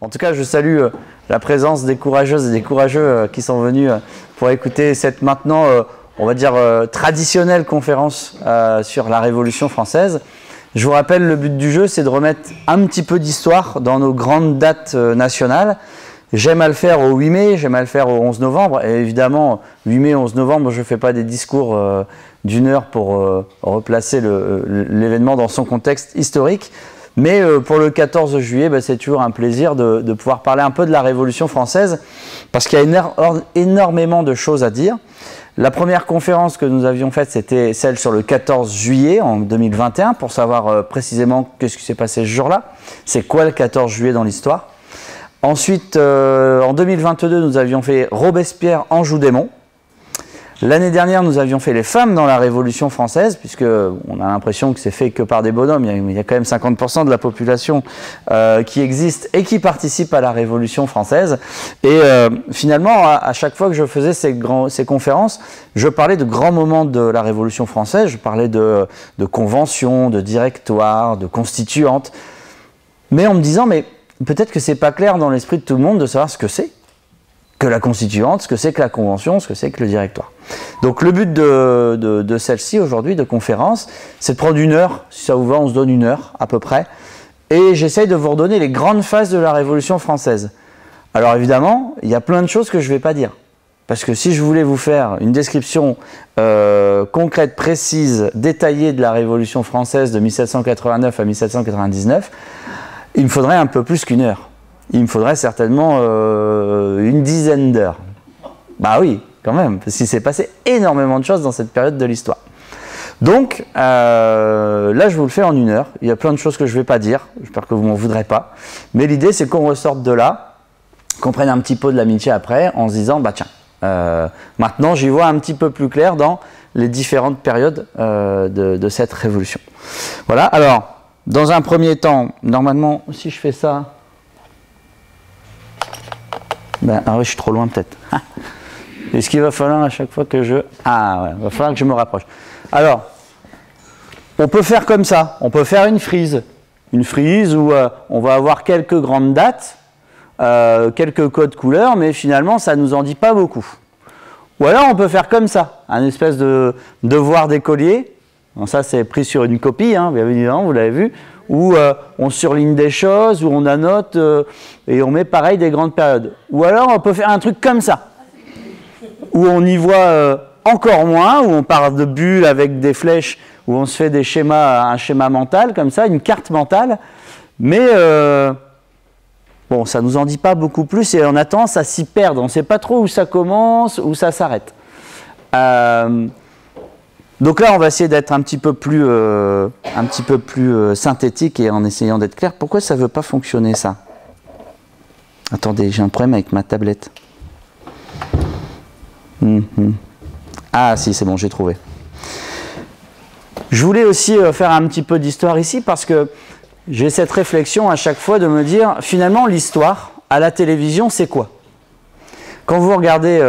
En tout cas, je salue la présence des courageuses et des courageux qui sont venus pour écouter cette maintenant, on va dire, traditionnelle conférence sur la Révolution française. Je vous rappelle, le but du jeu, c'est de remettre un petit peu d'histoire dans nos grandes dates nationales. J'aime à le faire au 8 mai, j'aime à le faire au 11 novembre. Et évidemment, 8 mai, 11 novembre, je ne fais pas des discours d'une heure pour replacer l'événement dans son contexte historique. Mais pour le 14 juillet, c'est toujours un plaisir de pouvoir parler un peu de la Révolution française, parce qu'il y a énormément de choses à dire. La première conférence que nous avions faite, c'était celle sur le 14 juillet en 2021, pour savoir précisément qu'est-ce qui s'est passé ce jour-là. C'est quoi le 14 juillet dans l'histoire? Ensuite, en 2022, nous avions fait Robespierre, Anjou-Démon. L'année dernière, nous avions fait les femmes dans la Révolution française, puisqu'on a l'impression que c'est fait que par des bonhommes. Il y a quand même 50% de la population qui existe et qui participe à la Révolution française. Et finalement, à chaque fois que je faisais ces conférences, je parlais de grands moments de la Révolution française. Je parlais de conventions, de directoires, de constituantes. Mais en me disant, mais peut-être que c'est pas clair dans l'esprit de tout le monde de savoir ce que c'est que la constituante, ce que c'est que la convention, ce que c'est que le directoire. Donc le but de celle-ci aujourd'hui, de conférence, c'est de prendre une heure, si ça vous va, on se donne une heure à peu près, et j'essaye de vous redonner les grandes phases de la Révolution française. Alors évidemment, il y a plein de choses que je ne vais pas dire, parce que si je voulais vous faire une description concrète, précise, détaillée de la Révolution française de 1789 à 1799, il me faudrait un peu plus qu'une heure. Il me faudrait certainement une dizaine d'heures. Bah oui, quand même, parce qu'il s'est passé énormément de choses dans cette période de l'histoire. Donc, là, je vous le fais en une heure. Il y a plein de choses que je ne vais pas dire. J'espère que vous ne m'en voudrez pas. Mais l'idée, c'est qu'on ressorte de là, qu'on prenne un petit peu de l'amitié après, en se disant, bah tiens, maintenant, j'y vois un petit peu plus clair dans les différentes périodes de cette révolution. Voilà, alors, dans un premier temps, normalement, si je fais ça... ah oui, je suis trop loin peut-être. Est-ce qu'il va falloir à chaque fois que je... Ah ouais, il va falloir que je me rapproche. Alors, on peut faire comme ça. On peut faire une frise. Une frise où on va avoir quelques grandes dates, quelques codes couleurs, mais finalement, ça ne nous en dit pas beaucoup. Ou alors, on peut faire comme ça, un espèce de devoir d'écolier. Bon, ça, c'est pris sur une copie, hein, bien évidemment, vous l'avez vu, où on surligne des choses, où on annote et on met pareil des grandes périodes. Ou alors on peut faire un truc comme ça, où on y voit encore moins, où on parle de bulles avec des flèches, où on se fait des schémas, un schéma mental comme ça, une carte mentale, mais bon, ça ne nous en dit pas beaucoup plus et on a tendance à s'y perdre, on ne sait pas trop où ça commence, où ça s'arrête. Donc là, on va essayer d'être un petit peu plus synthétique et en essayant d'être clair. Pourquoi ça ne veut pas fonctionner, ça? Attendez, j'ai un problème avec ma tablette. Ah si, c'est bon, j'ai trouvé. Je voulais aussi faire un petit peu d'histoire ici parce que j'ai cette réflexion à chaque fois de me dire, finalement, l'histoire, à la télévision, c'est quoi? Quand vous regardez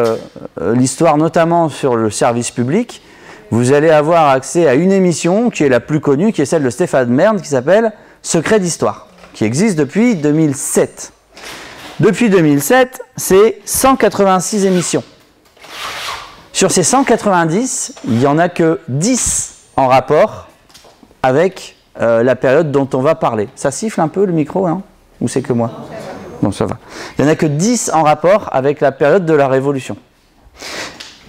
l'histoire, notamment sur le service public, vous allez avoir accès à une émission qui est la plus connue, qui est celle de Stéphane Bern, qui s'appelle Secrets d'Histoire, qui existe depuis 2007. Depuis 2007, c'est 186 émissions. Sur ces 190, il n'y en a que 10 en rapport avec la période dont on va parler. Ça siffle un peu le micro, hein? Ou c'est que moi? Non, ça va. Il n'y en a que 10 en rapport avec la période de la Révolution.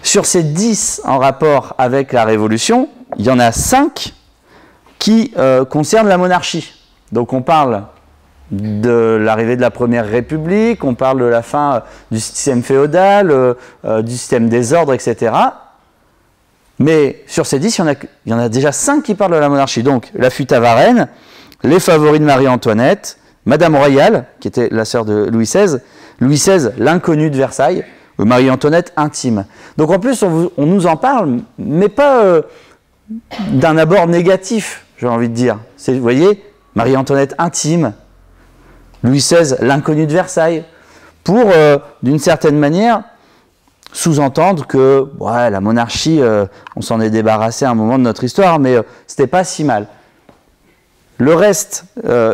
Sur ces 10 en rapport avec la Révolution, il y en a 5 qui concernent la monarchie. Donc on parle de l'arrivée de la Première République, on parle de la fin du système féodal, du système des ordres, etc. Mais sur ces 10, il y en a déjà 5 qui parlent de la monarchie. Donc la fuite à Varennes, les favoris de Marie-Antoinette, Madame Royale, qui était la sœur de Louis XVI, l'inconnu de Versailles, Marie-Antoinette intime. Donc en plus, on nous en parle, mais pas d'un abord négatif, j'ai envie de dire. Vous voyez, Marie-Antoinette intime, Louis XVI, l'inconnu de Versailles, pour, d'une certaine manière, sous-entendre que ouais, la monarchie, on s'en est débarrassé à un moment de notre histoire, mais c'était pas si mal. Le reste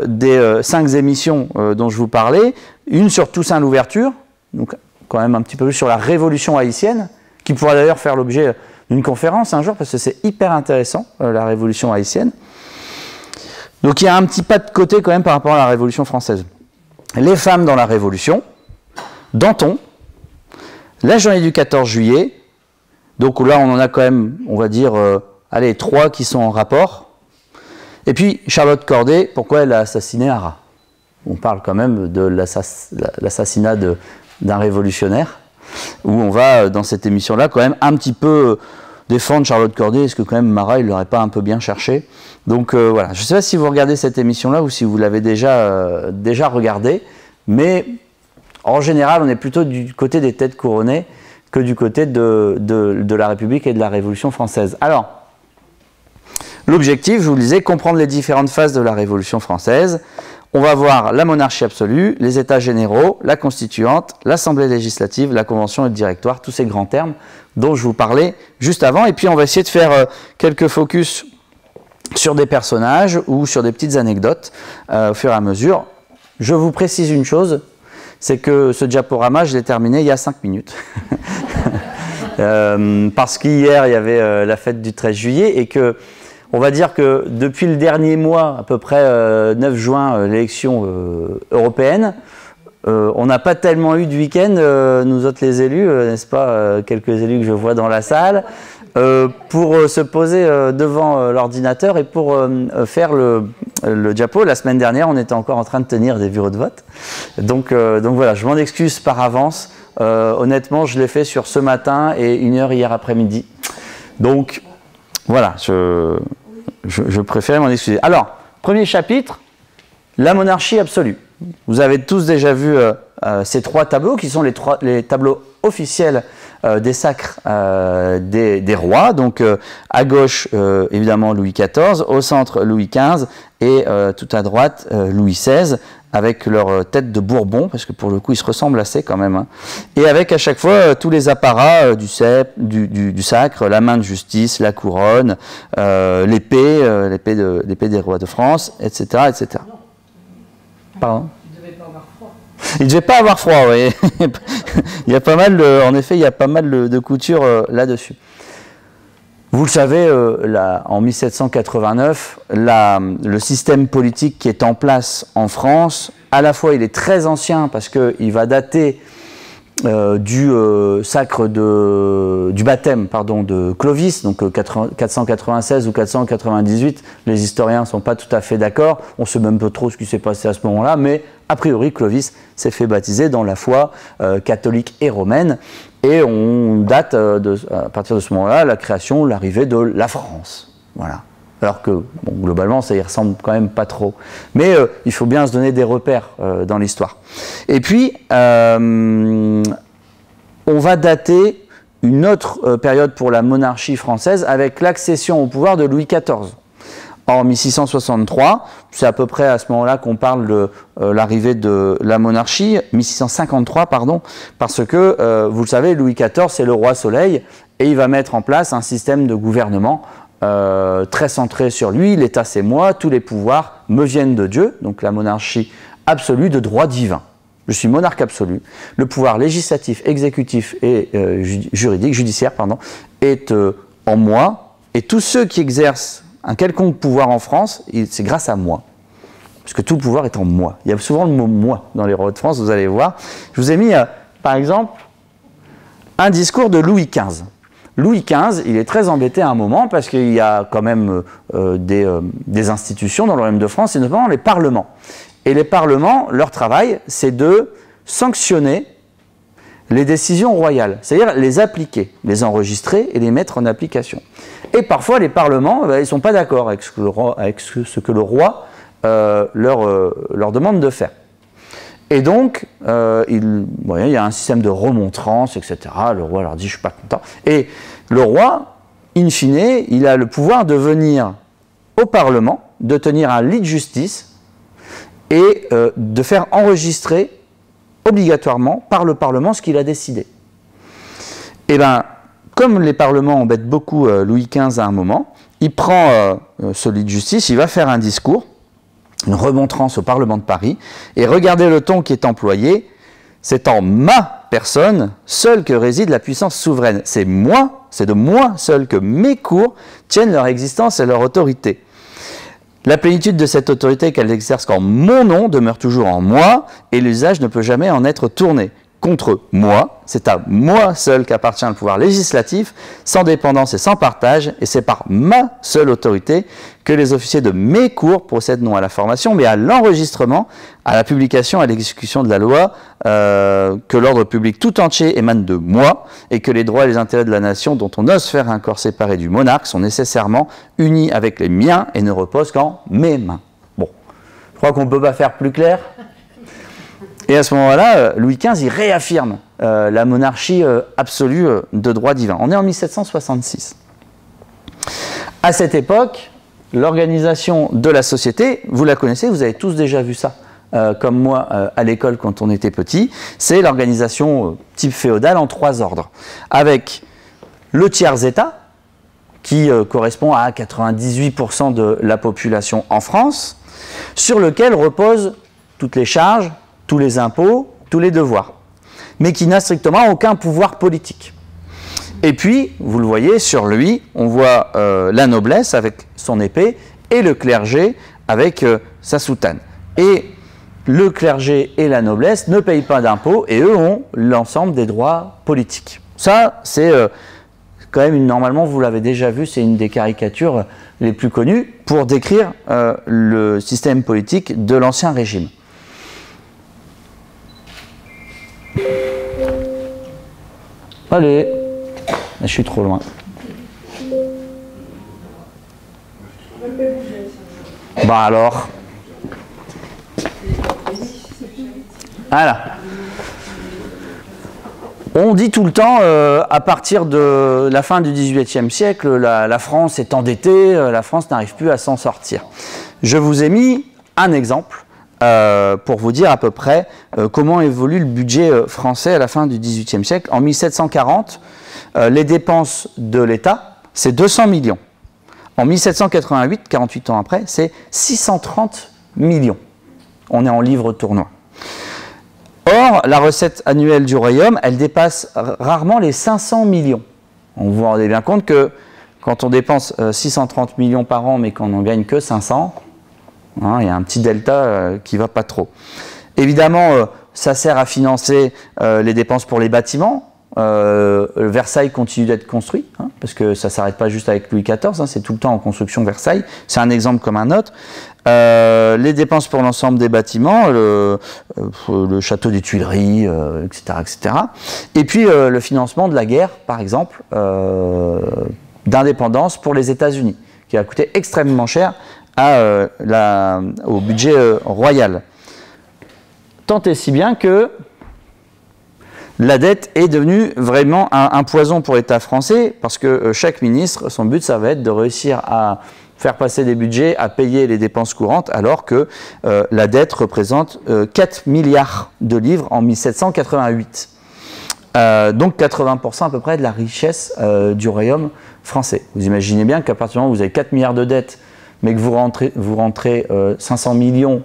des 5 émissions dont je vous parlais, une sur Toussaint l'ouverture, donc quand même un petit peu plus sur la révolution haïtienne, qui pourra d'ailleurs faire l'objet d'une conférence un jour, parce que c'est hyper intéressant, la révolution haïtienne. Donc il y a un petit pas de côté quand même par rapport à la Révolution française. Les femmes dans la Révolution, Danton, la journée du 14 juillet, donc là on en a quand même, on va dire, allez, 3 qui sont en rapport. Et puis Charlotte Corday, pourquoi elle a assassiné Marat? On parle quand même de l'assassinat d'un révolutionnaire, où on va, dans cette émission-là, quand même un petit peu défendre Charlotte Corday. Est-ce que quand même Marat, il ne l'aurait pas un peu bien cherché? Donc voilà, je ne sais pas si vous regardez cette émission-là ou si vous l'avez déjà regardée, mais en général, on est plutôt du côté des têtes couronnées que du côté de la République et de la Révolution française. Alors, l'objectif, je vous le disais, comprendre les différentes phases de la Révolution française. On va voir la monarchie absolue, les États généraux, la constituante, l'Assemblée législative, la Convention et le Directoire, tous ces grands termes dont je vous parlais juste avant. Et puis, on va essayer de faire quelques focus sur des personnages ou sur des petites anecdotes au fur et à mesure. Je vous précise une chose, c'est que ce diaporama, je l'ai terminé il y a 5 minutes. Parce qu'hier, il y avait la fête du 13 juillet et que, on va dire que depuis le dernier mois, à peu près 9 juin, l'élection européenne, on n'a pas tellement eu de week-end, nous autres les élus, n'est-ce pas, quelques élus que je vois dans la salle, pour se poser devant l'ordinateur et pour faire le diapo. La semaine dernière, on était encore en train de tenir des bureaux de vote. Donc voilà, je m'en excuse par avance. Honnêtement, je l'ai fait sur ce matin et 1 heure hier après-midi. Donc voilà, je préférais m'en excuser. Alors, premier chapitre, la monarchie absolue. Vous avez tous déjà vu ces 3 tableaux qui sont les tableaux officiels des sacres des rois. Donc à gauche, évidemment, Louis XIV, au centre, Louis XV et tout à droite, Louis XVI, avec leur tête de Bourbon, parce que pour le coup, ils se ressemblent assez quand même. Hein. Et avec à chaque fois tous les apparats du sacre, la main de justice, la couronne, l'épée des rois de France, etc. etc. Pardon ? Il ne devait pas avoir froid, oui. Il y a pas mal en effet, il y a pas mal de couture là-dessus. Vous le savez, en 1789, le système politique qui est en place en France, à la fois il est très ancien parce qu'il va dater du baptême de Clovis, donc 496 ou 498, les historiens ne sont pas tout à fait d'accord, on ne sait même pas trop ce qui s'est passé à ce moment-là, mais a priori Clovis s'est fait baptiser dans la foi catholique et romaine, et on date à partir de ce moment-là la création, l'arrivée de la France. Voilà. Alors que, bon, globalement, ça y ressemble quand même pas trop. Mais il faut bien se donner des repères dans l'histoire. Et puis, on va dater une autre période pour la monarchie française avec l'accession au pouvoir de Louis XIV. En 1663, c'est à peu près à ce moment-là qu'on parle de l'arrivée de la monarchie, 1653, pardon, parce que, vous le savez, Louis XIV, c'est le roi soleil, et il va mettre en place un système de gouvernement très centré sur lui, l'État c'est moi, tous les pouvoirs me viennent de Dieu, donc la monarchie absolue de droit divin. Je suis monarque absolu. Le pouvoir législatif, exécutif et judiciaire, est en moi, et tous ceux qui exercent un quelconque pouvoir en France, c'est grâce à moi. Parce que tout le pouvoir est en moi. Il y a souvent le mot « moi » dans les rois de France, vous allez voir. Je vous ai mis, par exemple, un discours de Louis XV. Louis XV, il est très embêté à un moment parce qu'il y a quand même des institutions dans le Royaume de France, et notamment les parlements. Et les parlements, leur travail, c'est de sanctionner les décisions royales, c'est-à-dire les appliquer, les enregistrer et les mettre en application. Et parfois, les parlements, ils ne sont pas d'accord avec ce que le roi leur demande de faire. Et donc, il y a un système de remontrance, etc. Le roi leur dit « je ne suis pas content ». Et le roi, in fine, il a le pouvoir de venir au Parlement, de tenir un lit de justice et de faire enregistrer obligatoirement par le Parlement ce qu'il a décidé. Et bien, comme les parlements embêtent beaucoup Louis XV à un moment, il prend ce lit de justice, il va faire un discours, une remontrance au Parlement de Paris. Et regardez le ton qui est employé. C'est en ma personne seule que réside la puissance souveraine. C'est de moi seul que mes cours tiennent leur existence et leur autorité. La plénitude de cette autorité qu'elles exercent qu'en mon nom demeure toujours en moi, et l'usage ne peut jamais en être tourné contre moi. C'est à moi seul qu'appartient le pouvoir législatif, sans dépendance et sans partage, et c'est par ma seule autorité que les officiers de mes cours procèdent non à la formation, mais à l'enregistrement, à la publication, à l'exécution de la loi, que l'ordre public tout entier émane de moi, et que les droits et les intérêts de la nation, dont on ose faire un corps séparé du monarque, sont nécessairement unis avec les miens et ne reposent qu'en mes mains. Bon, je crois qu'on ne peut pas faire plus clair. Et à ce moment-là, Louis XV, il réaffirme la monarchie absolue de droit divin. On est en 1766. À cette époque, l'organisation de la société, vous la connaissez, vous avez tous déjà vu ça, comme moi à l'école quand on était petit, c'est l'organisation type féodale en 3 ordres, avec le tiers-état, qui correspond à 98% de la population en France, sur lequel reposent toutes les charges, tous les impôts, tous les devoirs, mais qui n'a strictement aucun pouvoir politique. Et puis, vous le voyez, sur lui, on voit la noblesse avec son épée et le clergé avec sa soutane. Et le clergé et la noblesse ne payent pas d'impôts et eux ont l'ensemble des droits politiques. Ça, c'est quand même, normalement, vous l'avez déjà vu, c'est une des caricatures les plus connues pour décrire le système politique de l'Ancien Régime. Allez, je suis trop loin. Bah alors. Voilà. On dit tout le temps, à partir de la fin du XVIIIe siècle, la France est endettée, la France n'arrive plus à s'en sortir. Je vous ai mis un exemple pour vous dire à peu près comment évolue le budget français à la fin du XVIIIe siècle. En 1740, les dépenses de l'État, c'est 200 millions. En 1788, 48 ans après, c'est 630 millions. On est en livres tournois. Or, la recette annuelle du royaume, elle dépasse rarement les 500 millions. On vous rendez bien compte que quand on dépense 630 millions par an, mais qu'on n'en gagne que 500, hein, il y a un petit delta qui ne va pas trop. Évidemment, ça sert à financer les dépenses pour les bâtiments. Versailles continue d'être construit, hein, parce que ça ne s'arrête pas juste avec Louis XIV, hein, c'est tout le temps en construction Versailles. C'est un exemple comme un autre. Les dépenses pour l'ensemble des bâtiments, le château des Tuileries, etc., etc. Et puis le financement de la guerre, par exemple, d'indépendance pour les États-Unis, qui a coûté extrêmement cher au budget royal. Tant et si bien que la dette est devenue vraiment un poison pour l'État français, parce que chaque ministre, son but, ça va être de réussir à faire passer des budgets, à payer les dépenses courantes, alors que la dette représente 4 milliards de livres en 1788. Donc 80% à peu près de la richesse du royaume français. Vous imaginez bien qu'à partir du moment où vous avez 4 milliards de dettes, mais que vous rentrez 500 millions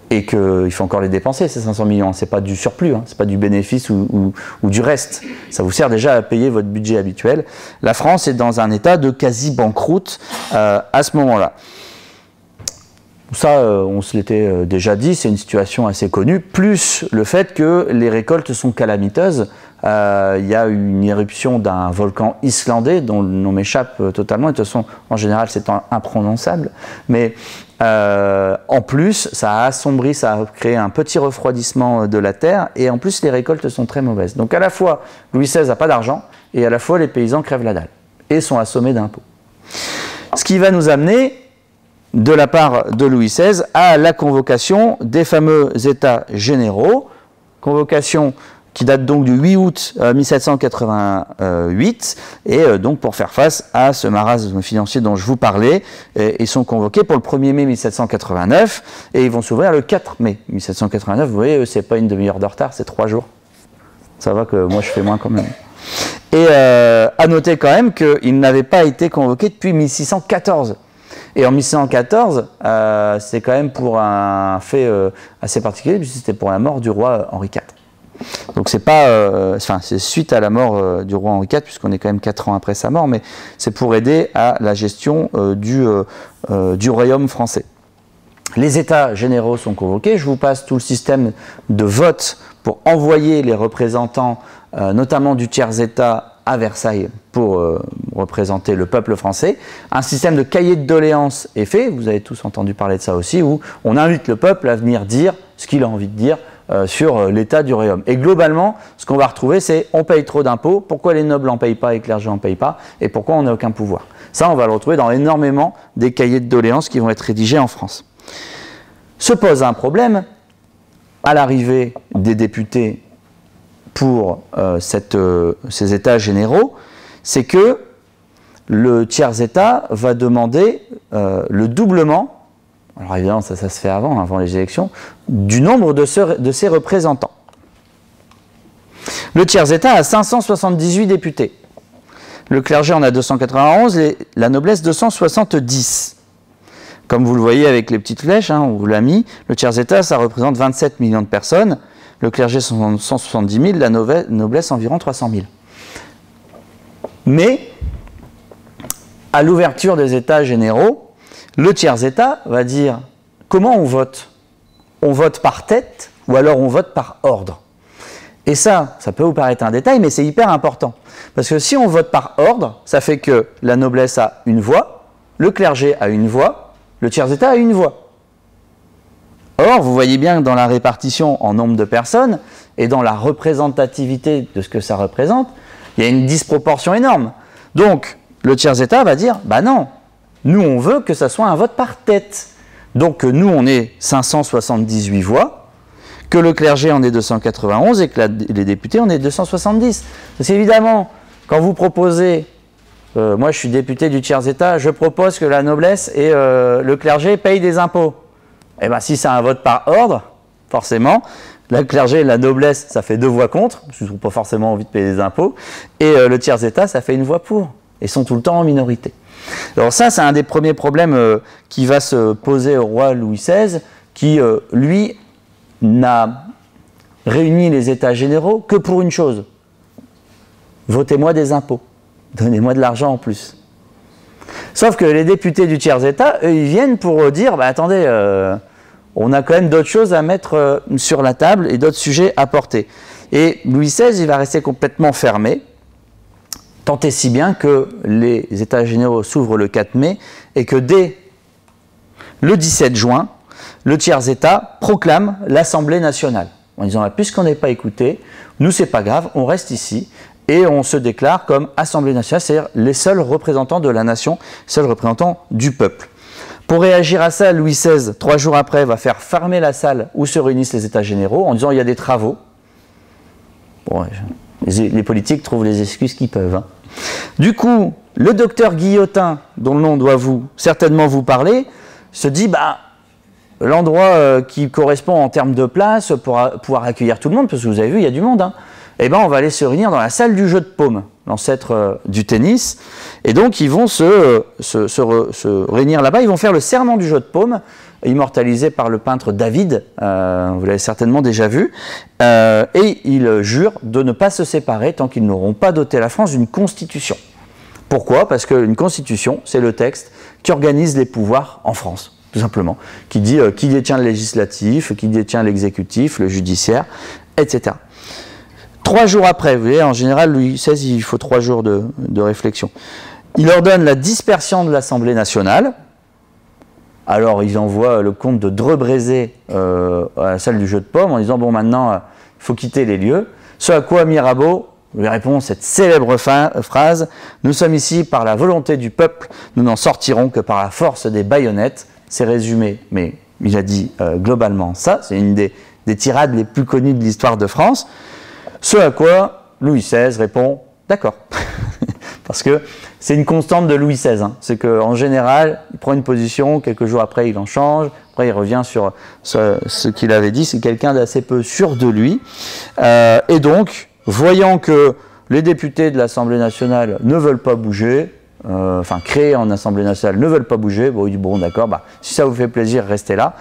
et qu'il faut encore les dépenser, ces 500 millions, ce n'est pas du surplus, hein, ce n'est pas du bénéfice ou du reste. Ça vous sert déjà à payer votre budget habituel. La France est dans un état de quasi-banqueroute à ce moment-là. Ça, on se l'était déjà dit, c'est une situation assez connue, plus le fait que les récoltes sont calamiteuses. Il y a une éruption d'un volcan islandais dont le nom m'échappe totalement, et de toute façon, en général, c'est imprononçable. Mais en plus, ça a assombri, ça a créé un petit refroidissement de la terre, et en plus, les récoltes sont très mauvaises. Donc à la fois, Louis XVI n'a pas d'argent, et à la fois, les paysans crèvent la dalle, et sont assommés d'impôts. Ce qui va nous amener, de la part de Louis XVI, à la convocation des fameux États généraux, convocation qui date donc du 8 août 1788, et donc pour faire face à ce marasme financier dont je vous parlais, ils sont convoqués pour le 1er mai 1789, et ils vont s'ouvrir le 4 mai 1789, vous voyez, c'est pas une demi-heure de retard, c'est 3 jours. Ça va que moi je fais moins quand même. Et à noter quand même qu'ils n'avaient pas été convoqués depuis 1614. Et en 1614, c'est quand même pour un fait assez particulier, puisque c'était pour la mort du roi Henri IV. Donc c'est pas, enfin c'est suite à la mort du roi Henri IV, puisqu'on est quand même 4 ans après sa mort, mais c'est pour aider à la gestion du royaume français. Les États généraux sont convoqués. Je vous passe tout le système de vote pour envoyer les représentants, notamment du tiers-État, à Versailles pour représenter le peuple français. Un système de cahier de doléances est fait, vous avez tous entendu parler de ça aussi, où on invite le peuple à venir dire ce qu'il a envie de dire sur l'état du royaume. Et globalement, ce qu'on va retrouver, c'est on paye trop d'impôts, pourquoi les nobles n'en payent pas et les clergés n'en payent pas, et pourquoi on n'a aucun pouvoir. Ça, on va le retrouver dans énormément des cahiers de doléances qui vont être rédigés en France. Se pose un problème à l'arrivée des députés pour ces États généraux, c'est que le tiers-État va demander le doublement, alors évidemment ça se fait avant les élections, du nombre de ses représentants. Le tiers-État a 578 députés. Le clergé en a 291, et la noblesse 270. Comme vous le voyez avec les petites flèches, on vous l'a mis, le tiers-État ça représente 27 millions de personnes, le clergé 170 000, la noblesse environ 300 000. Mais, à l'ouverture des États généraux, le tiers-État va dire comment on vote? On vote par tête ou alors on vote par ordre? Et ça peut vous paraître un détail, mais c'est hyper important. Parce que si on vote par ordre, ça fait que la noblesse a une voix, le clergé a une voix, le tiers-État a une voix. Or, vous voyez bien que dans la répartition en nombre de personnes et dans la représentativité de ce que ça représente, il y a une disproportion énorme. Donc, le tiers-État va dire, bah non, nous on veut que ça soit un vote par tête. Donc, nous on est 578 voix, que le clergé en est 291 et que les députés en est 270. Parce qu'évidemment, quand vous proposez, moi je suis député du tiers-État, je propose que la noblesse et le clergé payent des impôts. Eh bien, si c'est un vote par ordre, forcément, le clergé et la noblesse, ça fait 2 voix contre, parce qu'ils n'ont pas forcément envie de payer des impôts, et le tiers-État, ça fait 1 voix pour. Ils sont tout le temps en minorité. Alors ça, c'est un des premiers problèmes qui va se poser au roi Louis XVI, qui, lui, n'a réuni les États généraux que pour une chose. Votez-moi des impôts. Donnez-moi de l'argent en plus. Sauf que les députés du tiers-État, eux, ils viennent pour dire, bah, attendez, on a quand même d'autres choses à mettre sur la table et d'autres sujets à porter. Et Louis XVI, il va rester complètement fermé, tant et si bien que les États généraux s'ouvrent le 4 mai et que dès le 17 juin, le tiers-État proclame l'Assemblée nationale. En disant, ah, puisqu'on n'est pas écouté, nous c'est pas grave, on reste ici. Et on se déclare comme Assemblée nationale, c'est-à-dire les seuls représentants de la nation, seuls représentants du peuple. Pour réagir à ça, Louis XVI, 3 jours après, va faire fermer la salle où se réunissent les États généraux en disant il y a des travaux. Bon, les politiques trouvent les excuses qu'ils peuvent. Du coup, le docteur Guillotin, dont le nom doit certainement vous parler, se dit bah, l'endroit qui correspond en termes de place pour pouvoir accueillir tout le monde, parce que vous avez vu, il y a du monde, eh ben, on va aller se réunir dans la salle du jeu de paume, l'ancêtre du tennis. Et donc, ils vont se réunir là-bas. Ils vont faire le serment du jeu de paume, immortalisé par le peintre David. Vous l'avez certainement déjà vu. Et ils jurent de ne pas se séparer tant qu'ils n'auront pas doté la France d'une constitution. Pourquoi? Parce qu'une constitution, c'est le texte qui organise les pouvoirs en France, tout simplement. Qui dit qui détient le législatif, qui détient l'exécutif, le judiciaire, etc. 3 jours après, vous voyez, en général, Louis XVI, il faut 3 jours de réflexion. Il ordonne la dispersion de l'Assemblée nationale. Alors, il envoie le comte de Dreux-Brézé à la salle du jeu de paume en disant, bon, maintenant, il faut quitter les lieux. Ce à quoi Mirabeau lui répond cette célèbre phrase, « Nous sommes ici par la volonté du peuple, nous n'en sortirons que par la force des baïonnettes. » C'est résumé, mais il a dit globalement ça. C'est une des tirades les plus connues de l'histoire de France. Ce à quoi Louis XVI répond « D'accord ». Parce que c'est une constante de Louis XVI. C'est qu'en général, il prend une position, quelques jours après, il en change. Après, il revient sur ce qu'il avait dit. C'est quelqu'un d'assez peu sûr de lui. Et donc, voyant que les députés de l'Assemblée nationale ne veulent pas bouger, créés en Assemblée nationale, ne veulent pas bouger. Bon, il dit, bon, d'accord, si ça vous fait plaisir, restez là.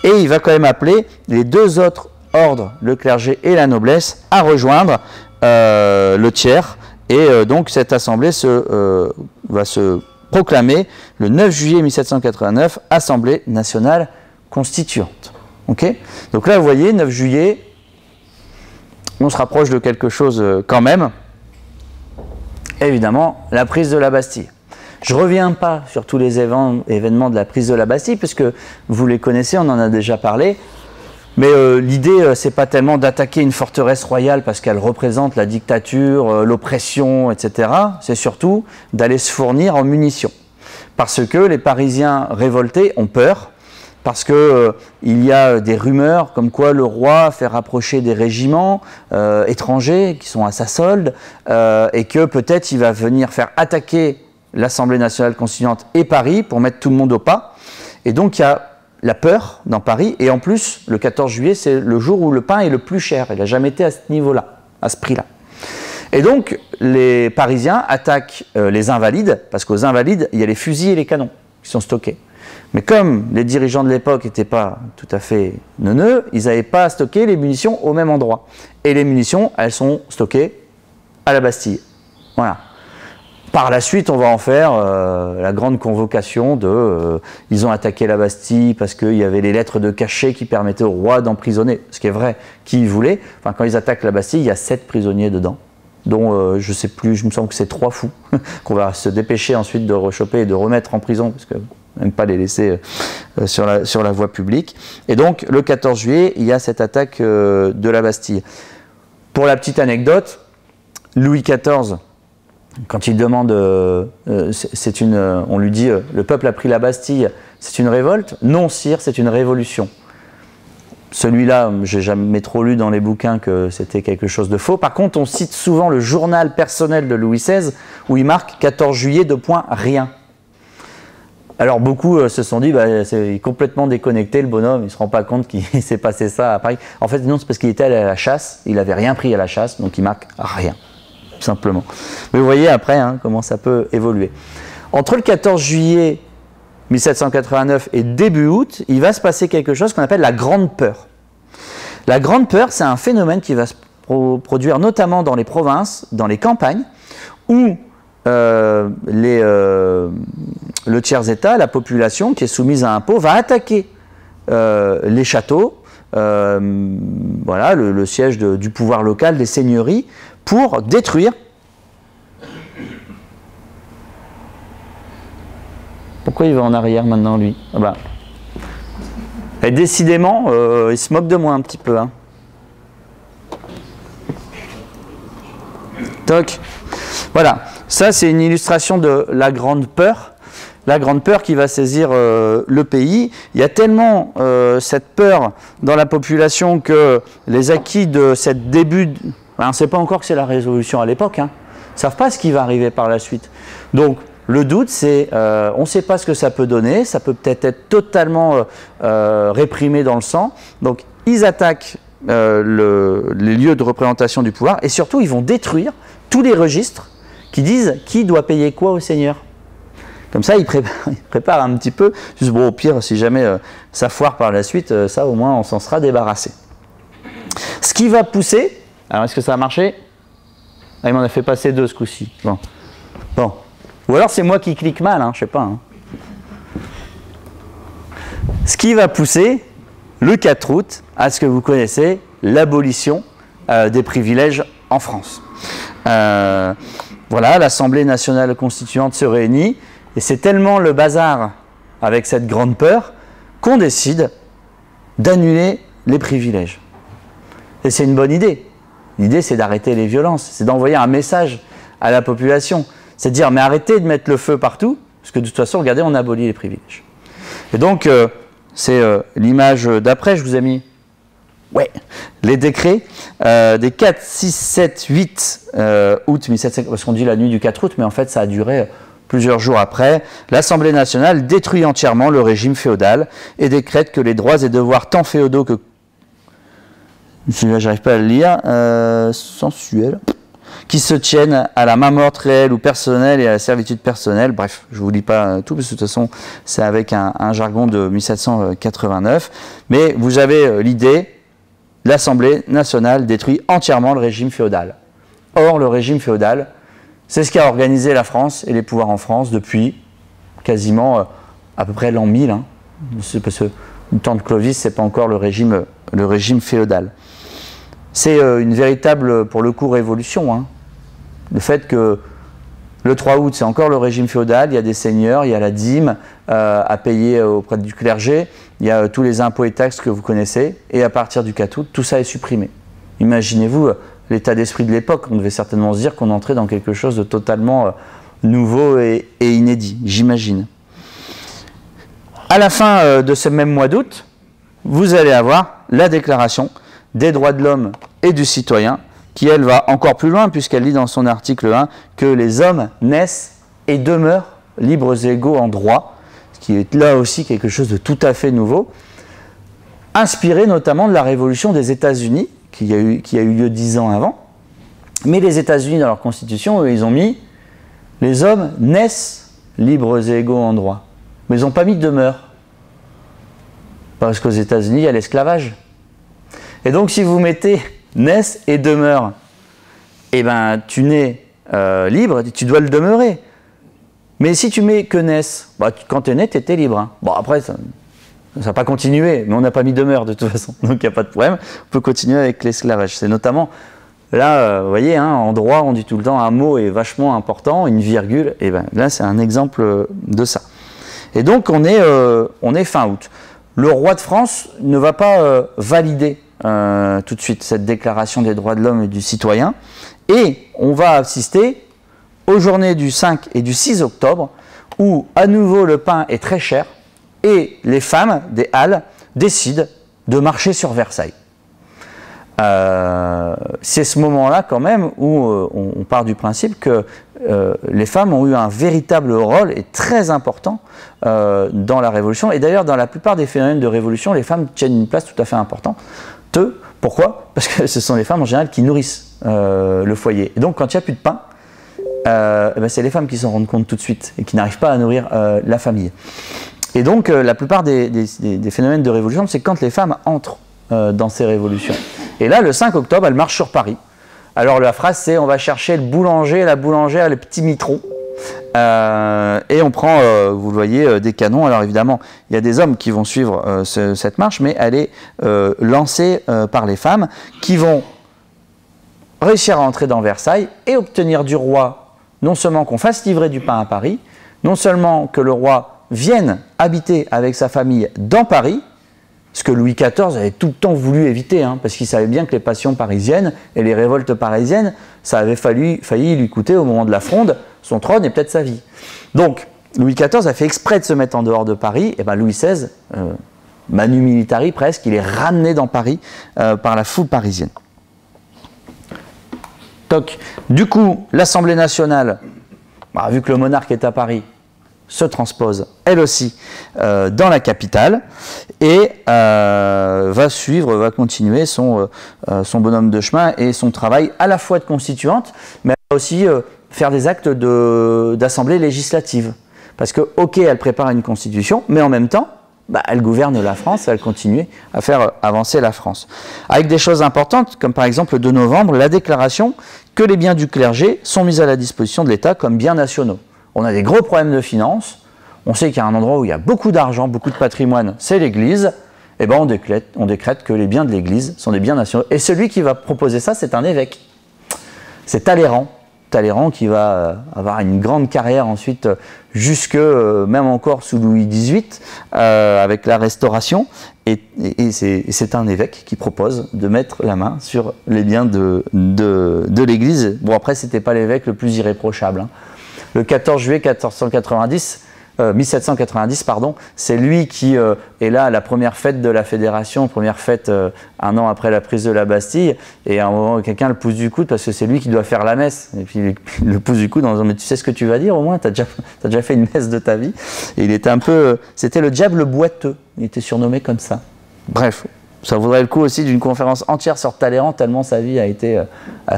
Et il va quand même appeler les deux autres ordres, le clergé et la noblesse, à rejoindre le tiers. Et donc, cette assemblée va se proclamer le 9 juillet 1789, Assemblée nationale constituante. Okay, donc là, vous voyez, 9 juillet, on se rapproche de quelque chose quand même. Évidemment, la prise de la Bastille. Je ne reviens pas sur tous les événements de la prise de la Bastille, puisque vous les connaissez, on en a déjà parlé. Mais l'idée, c'est pas tellement d'attaquer une forteresse royale parce qu'elle représente la dictature, l'oppression, etc. C'est surtout d'aller se fournir en munitions. Parce que les Parisiens révoltés ont peur, parce que il y a des rumeurs comme quoi le roi fait rapprocher des régiments étrangers qui sont à sa solde, et que peut-être il va venir faire attaquer l'Assemblée nationale constituante et Paris pour mettre tout le monde au pas. Et donc il y a la peur dans Paris, et en plus le 14 juillet c'est le jour où le pain est le plus cher, il n'a jamais été à ce niveau-là, à ce prix-là. Et donc les Parisiens attaquent les Invalides, parce qu'aux Invalides il y a les fusils et les canons qui sont stockés. Mais comme les dirigeants de l'époque n'étaient pas tout à fait neuneux, ils n'avaient pas stocké les munitions au même endroit. Et les munitions, elles sont stockées à la Bastille. Voilà. Par la suite, on va en faire la grande convocation de ils ont attaqué la Bastille parce qu'il y avait les lettres de cachet qui permettaient au roi d'emprisonner, ce qui est vrai, qui il voulait. Enfin, quand ils attaquent la Bastille, il y a 7 prisonniers dedans, dont je ne sais plus, je me semble que c'est 3 fous, qu'on va se dépêcher ensuite de rechoper et de remettre en prison, parce que même pas les laisser sur la voie publique. Et donc, le 14 juillet, il y a cette attaque de la Bastille. Pour la petite anecdote, Louis XIV, quand il demande, on lui dit, le peuple a pris la Bastille, c'est une révolte? Non, sire, c'est une révolution. Celui-là, j'ai jamais trop lu dans les bouquins que c'était quelque chose de faux. Par contre, on cite souvent le journal personnel de Louis XVI, où il marque 14 juillet, rien. Alors beaucoup se sont dit, c'est complètement déconnecté le bonhomme, il ne se rend pas compte qu'il s'est passé ça à Paris. En fait non, c'est parce qu'il était allé à la chasse, il n'avait rien pris à la chasse, donc il marque rien, tout simplement. Mais vous voyez après comment ça peut évoluer. Entre le 14 juillet 1789 et début août, il va se passer quelque chose qu'on appelle la Grande Peur. La Grande Peur, c'est un phénomène qui va se produire notamment dans les provinces, dans les campagnes, où le tiers-état, la population qui est soumise à impôt, va attaquer les châteaux, voilà, le siège du pouvoir local, des seigneuries, pour détruire. Pourquoi il va en arrière maintenant, lui? Et décidément, il se moque de moi un petit peu. Hein. Toc. Voilà. Ça, c'est une illustration de la Grande Peur. La Grande Peur qui va saisir le pays. Il y a tellement cette peur dans la population que les acquis de cette début... on ne sait pas encore que c'est la Révolution à l'époque. Hein. Ils ne savent pas ce qui va arriver par la suite. Donc, le doute, c'est on ne sait pas ce que ça peut donner. Ça peut peut-être être totalement réprimé dans le sang. Donc, ils attaquent les lieux de représentation du pouvoir. Et surtout, ils vont détruire tous les registres qui disent qui doit payer quoi au seigneur. Comme ça, ils préparent un petit peu. Juste, bon, au pire, si jamais ça foire par la suite, ça au moins on s'en sera débarrassé. Ce qui va pousser, alors est-ce que ça a marché? Ah, il m'en a fait passer 2 ce coup-ci. Bon. Ou alors c'est moi qui clique mal, hein, je sais pas. Hein. Ce qui va pousser, le 4 août, à ce que vous connaissez, l'abolition des privilèges en France. Voilà, l'Assemblée nationale constituante se réunit, et c'est tellement le bazar avec cette Grande Peur qu'on décide d'annuler les privilèges. Et c'est une bonne idée. L'idée, c'est d'arrêter les violences, c'est d'envoyer un message à la population. C'est de dire, mais arrêtez de mettre le feu partout, parce que de toute façon, regardez, on abolit les privilèges. Et donc, c'est l'image d'après, je vous ai mis les décrets des 4, 6, 7, 8 août 1750, parce qu'on dit la nuit du 4 août, mais en fait, ça a duré plusieurs jours après. L'Assemblée nationale détruit entièrement le régime féodal et décrète que les droits et devoirs tant féodaux que... Celui-là, j'arrive pas à le lire. Sensuel. qui se tiennent à la main morte réelle ou personnelle et à la servitude personnelle. Bref, je ne vous lis pas tout, parce que de toute façon, c'est avec un jargon de 1789. Mais vous avez l'idée, l'Assemblée nationale détruit entièrement le régime féodal. Or, le régime féodal, c'est ce qui a organisé la France et les pouvoirs en France depuis quasiment à peu près l'an 1000. Hein. Parce que le temps de Clovis, ce n'est pas encore le régime féodal. C'est une véritable, pour le coup, révolution. Hein. Le fait que le 3 août, c'est encore le régime féodal, il y a des seigneurs, il y a la dîme à payer auprès du clergé, il y a tous les impôts et taxes que vous connaissez, et à partir du 4 août, tout ça est supprimé. Imaginez-vous l'état d'esprit de l'époque, on devait certainement se dire qu'on entrait dans quelque chose de totalement nouveau et inédit, j'imagine. À la fin de ce même mois d'août, vous allez avoir la déclaration des droits de l'homme et du citoyen, qui elle va encore plus loin, puisqu'elle dit dans son article 1 que les hommes naissent et demeurent libres et égaux en droit, ce qui est là aussi quelque chose de tout à fait nouveau, inspiré notamment de la révolution des États-Unis, qui a eu lieu 10 ans avant. Mais les États-Unis, dans leur constitution, eux, ils ont mis « les hommes naissent libres et égaux en droit ». Mais ils n'ont pas mis « demeurent ». Parce qu'aux États-Unis, il y a l'esclavage. Et donc, si vous mettez « naissent » et « demeurent », eh ben, tu nais libre, tu dois le demeurer. Mais si tu mets que « naissent », bah, quand tu es né, tu étais libre. Hein. Bon, après, ça n'a pas continué, mais on n'a pas mis « demeure » de toute façon. Donc, il n'y a pas de problème. On peut continuer avec l'esclavage. C'est notamment, là, vous voyez, hein, en droit, on dit tout le temps, un mot est vachement important, une virgule. Et ben, là, c'est un exemple de ça. Et donc, on est fin août. Le roi de France ne va pas valider tout de suite cette déclaration des droits de l'homme et du citoyen, et on va assister aux journées du 5 et du 6 octobre, où à nouveau le pain est très cher, et les femmes des Halles décident de marcher sur Versailles. C'est ce moment-là quand même où on part du principe que les femmes ont eu un véritable rôle et très important dans la Révolution. Et d'ailleurs, dans la plupart des phénomènes de Révolution, les femmes tiennent une place tout à fait importante. Pourquoi? Parce que ce sont les femmes en général qui nourrissent le foyer. Et donc, quand il n'y a plus de pain, ben c'est les femmes qui s'en rendent compte tout de suite et qui n'arrivent pas à nourrir la famille. Et donc, la plupart des phénomènes de Révolution, c'est quand les femmes entrent dans ces révolutions. Et là, le 5 octobre, elle marche sur Paris. Alors la phrase, c'est « on va chercher le boulanger, la boulangère, les petits mitrons ». Et on prend, vous le voyez, des canons. Alors évidemment, il y a des hommes qui vont suivre cette marche, mais elle est lancée par les femmes qui vont réussir à entrer dans Versailles et obtenir du roi non seulement qu'on fasse livrer du pain à Paris, non seulement que le roi vienne habiter avec sa famille dans Paris, ce que Louis XIV avait tout le temps voulu éviter, hein, parce qu'il savait bien que les passions parisiennes et les révoltes parisiennes, ça avait failli lui coûter au moment de la Fronde son trône et peut-être sa vie. Donc, Louis XIV a fait exprès de se mettre en dehors de Paris, et ben Louis XVI, manu militari presque, il est ramené dans Paris par la foule parisienne. Donc, du coup, l'Assemblée nationale, bah, vu que le monarque est à Paris, se transpose elle aussi dans la capitale et va continuer son bonhomme de chemin et son travail à la fois de constituante, mais aussi faire des actes d'assemblée législative. Parce que, ok, elle prépare une constitution, mais en même temps, bah, elle gouverne la France, elle continue à faire avancer la France. Avec des choses importantes, comme par exemple le 2 novembre, la déclaration que les biens du clergé sont mis à la disposition de l'État comme biens nationaux. On a des gros problèmes de finances, on sait qu'il y a un endroit où il y a beaucoup d'argent, beaucoup de patrimoine, c'est l'Église, et ben on décrète que les biens de l'Église sont des biens nationaux. Et celui qui va proposer ça, c'est un évêque. C'est Talleyrand. Talleyrand qui va avoir une grande carrière ensuite, jusque même encore sous Louis XVIII, avec la Restauration. Et c'est un évêque qui propose de mettre la main sur les biens de l'Église. Bon, après, c'était pas l'évêque le plus irréprochable, hein. Le 14 juillet 1790, pardon, c'est lui qui est là à la première fête de la Fédération, première fête un an après la prise de la Bastille, et à un moment, quelqu'un le pousse du coude parce que c'est lui qui doit faire la messe, et puis il le pousse du coude en disant « mais tu sais ce que tu vas dire au moins, t'as déjà fait une messe de ta vie ». Et il était un peu, c'était le diable boiteux, il était surnommé comme ça. Bref, ça vaudrait le coup aussi d'une conférence entière sur Talleyrand, tellement sa vie a été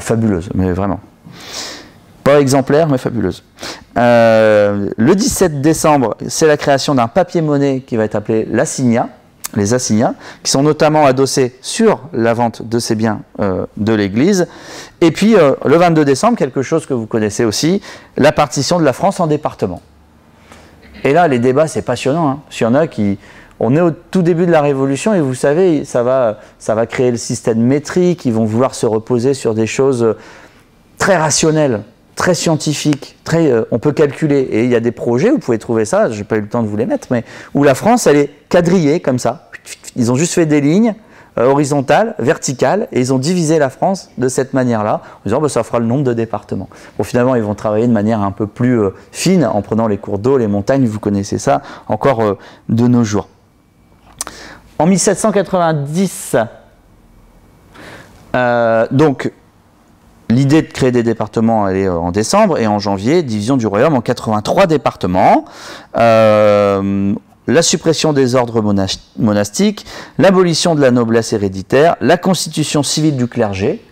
fabuleuse, mais vraiment. Pas exemplaire, mais fabuleuse. Le 17 décembre, c'est la création d'un papier-monnaie qui va être appelé l'assignat, les assignats, qui sont notamment adossés sur la vente de ces biens de l'Église. Et puis, le 22 décembre, quelque chose que vous connaissez aussi, la partition de la France en départements. Et là, les débats, c'est passionnant. Hein. Il y en a qui... On est au tout début de la Révolution et vous savez, ça va créer le système métrique, ils vont vouloir se reposer sur des choses très rationnelles, très scientifiques, on peut calculer. Et il y a des projets, vous pouvez trouver ça, je n'ai pas eu le temps de vous les mettre, mais où la France, elle est quadrillée comme ça. Ils ont juste fait des lignes horizontales, verticales, et ils ont divisé la France de cette manière-là, en disant bah, ça fera le nombre de départements. Bon, finalement, ils vont travailler de manière un peu plus fine, en prenant les cours d'eau, les montagnes, vous connaissez ça, encore de nos jours. En 1790, donc, l'idée de créer des départements, elle est en décembre, et en janvier, division du royaume en 83 départements. La suppression des ordres monastiques, l'abolition de la noblesse héréditaire, la constitution civile du clergé.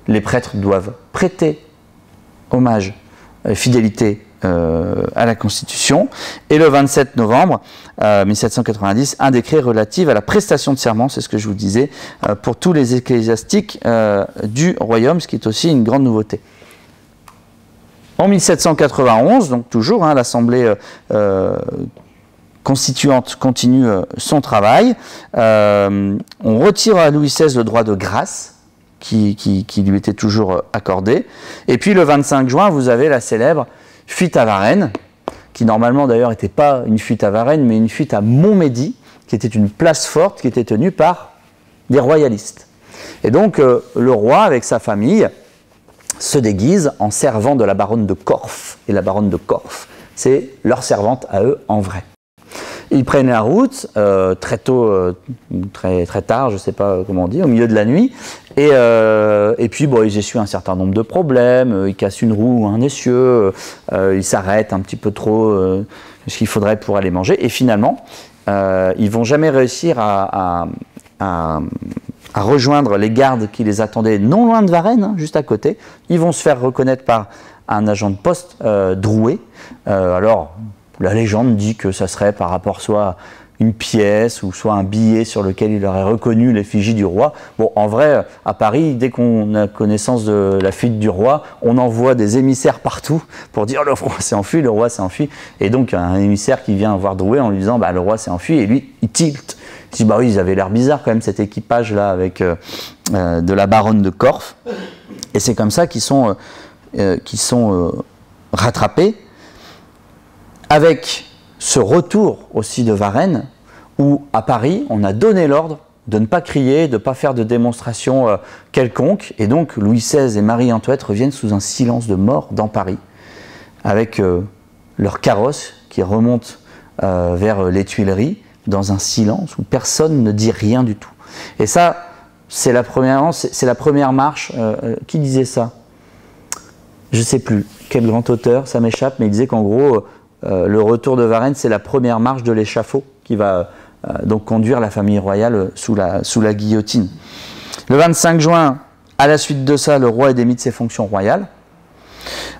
Les prêtres doivent prêter hommage et fidélité à la Constitution. Et le 27 novembre 1790, un décret relatif à la prestation de serment, c'est ce que je vous disais, pour tous les ecclésiastiques du royaume, ce qui est aussi une grande nouveauté. En 1791, donc toujours, hein, l'Assemblée constituante continue son travail. On retire à Louis XVI le droit de grâce qui lui était toujours accordé. Et puis le 25 juin, vous avez la célèbre fuite à Varennes, qui normalement d'ailleurs n'était pas une fuite à Varennes, mais une fuite à Montmédy, qui était une place forte qui était tenue par des royalistes. Et donc le roi, avec sa famille, se déguise en servant de la baronne de Corfe. Et la baronne de Corfe, c'est leur servante à eux en vrai. Ils prennent la route très tôt, très tard, je ne sais pas comment on dit, au milieu de la nuit. Et puis bon, ils essuient un certain nombre de problèmes, ils cassent une roue ou un essieu, ils s'arrêtent un petit peu trop ce qu'il faudrait pour aller manger. Et finalement, ils ne vont jamais réussir à rejoindre les gardes qui les attendaient non loin de Varennes, hein, juste à côté. Ils vont se faire reconnaître par un agent de poste, Drouet. Alors, la légende dit que ça serait par rapport soit à une pièce ou soit un billet sur lequel il aurait reconnu l'effigie du roi. Bon, en vrai, à Paris, dès qu'on a connaissance de la fuite du roi, on envoie des émissaires partout pour dire le roi s'est enfui, le roi s'est enfui. Et donc, un émissaire qui vient voir Drouet en lui disant bah, le roi s'est enfui, et lui, il tilte. Il dit bah oui, ils avaient l'air bizarre quand même cet équipage-là avec de la baronne de Corfe. Et c'est comme ça qu'ils sont rattrapés. Avec ce retour aussi de Varennes, où à Paris, on a donné l'ordre de ne pas crier, de ne pas faire de démonstration quelconque, et donc Louis XVI et Marie-Antoinette reviennent sous un silence de mort dans Paris, avec leur carrosse qui remonte vers les Tuileries, dans un silence où personne ne dit rien du tout. Et ça, c'est la première marche. Qui disait ça? Je ne sais plus quel grand auteur, ça m'échappe, mais il disait qu'en gros, le retour de Varennes, c'est la première marche de l'échafaud qui va donc conduire la famille royale sous la guillotine. Le 25 juin, à la suite de ça, le roi est démis de ses fonctions royales.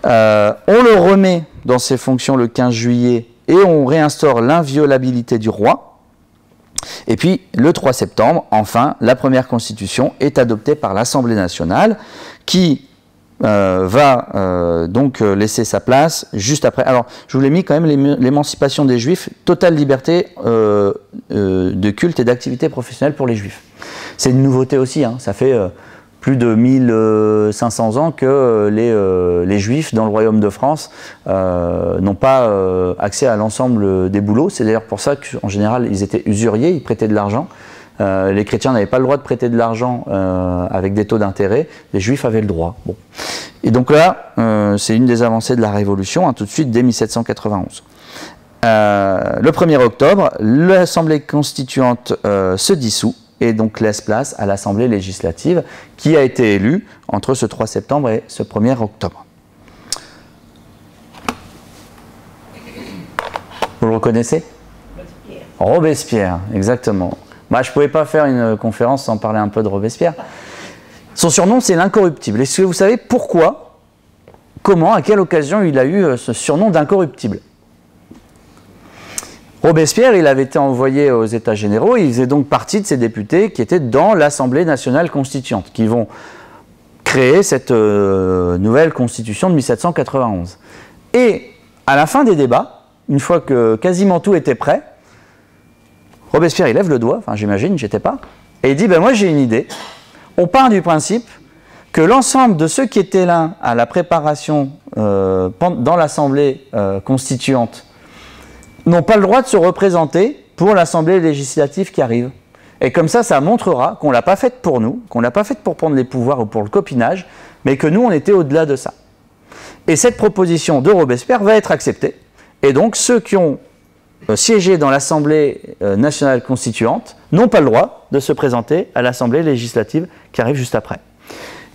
On le remet dans ses fonctions le 15 juillet et on réinstaure l'inviolabilité du roi. Et puis, le 3 septembre, enfin, la première constitution est adoptée par l'Assemblée nationale qui va donc laisser sa place juste après. Alors, je vous l'ai mis quand même, l'émancipation des Juifs, totale liberté de culte et d'activité professionnelle pour les Juifs. C'est une nouveauté aussi, hein. Ça fait plus de 1500 ans que les Juifs dans le Royaume de France n'ont pas accès à l'ensemble des boulots. C'est d'ailleurs pour ça qu'en général, ils étaient usuriers, ils prêtaient de l'argent. Les chrétiens n'avaient pas le droit de prêter de l'argent avec des taux d'intérêt, les juifs avaient le droit. Bon. Et donc là, c'est une des avancées de la Révolution, hein, tout de suite dès 1791. Le 1er octobre, l'Assemblée constituante se dissout et donc laisse place à l'Assemblée législative qui a été élue entre ce 3 septembre et ce 1er octobre. Vous le reconnaissez? Robespierre, exactement. Bah, je ne pouvais pas faire une conférence sans parler un peu de Robespierre. Son surnom, c'est l'incorruptible. Est-ce que vous savez pourquoi comment, à quelle occasion il a eu ce surnom d'incorruptible. Robespierre, il avait été envoyé aux États généraux, il faisait donc partie de ces députés qui étaient dans l'Assemblée nationale constituante, qui vont créer cette nouvelle constitution de 1791. Et à la fin des débats, une fois que quasiment tout était prêt, Robespierre, il lève le doigt, enfin j'imagine, j'étais pas, et il dit, ben moi j'ai une idée. On part du principe que l'ensemble de ceux qui étaient là à la préparation dans l'Assemblée constituante n'ont pas le droit de se représenter pour l'Assemblée législative qui arrive. Et comme ça montrera qu'on ne l'a pas faite pour nous, qu'on ne l'a pas faite pour prendre les pouvoirs ou pour le copinage, mais que nous, on était au-delà de ça. Et cette proposition de Robespierre va être acceptée. Et donc, ceux qui ont siégé dans l'Assemblée nationale constituante n'ont pas le droit de se présenter à l'Assemblée législative qui arrive juste après.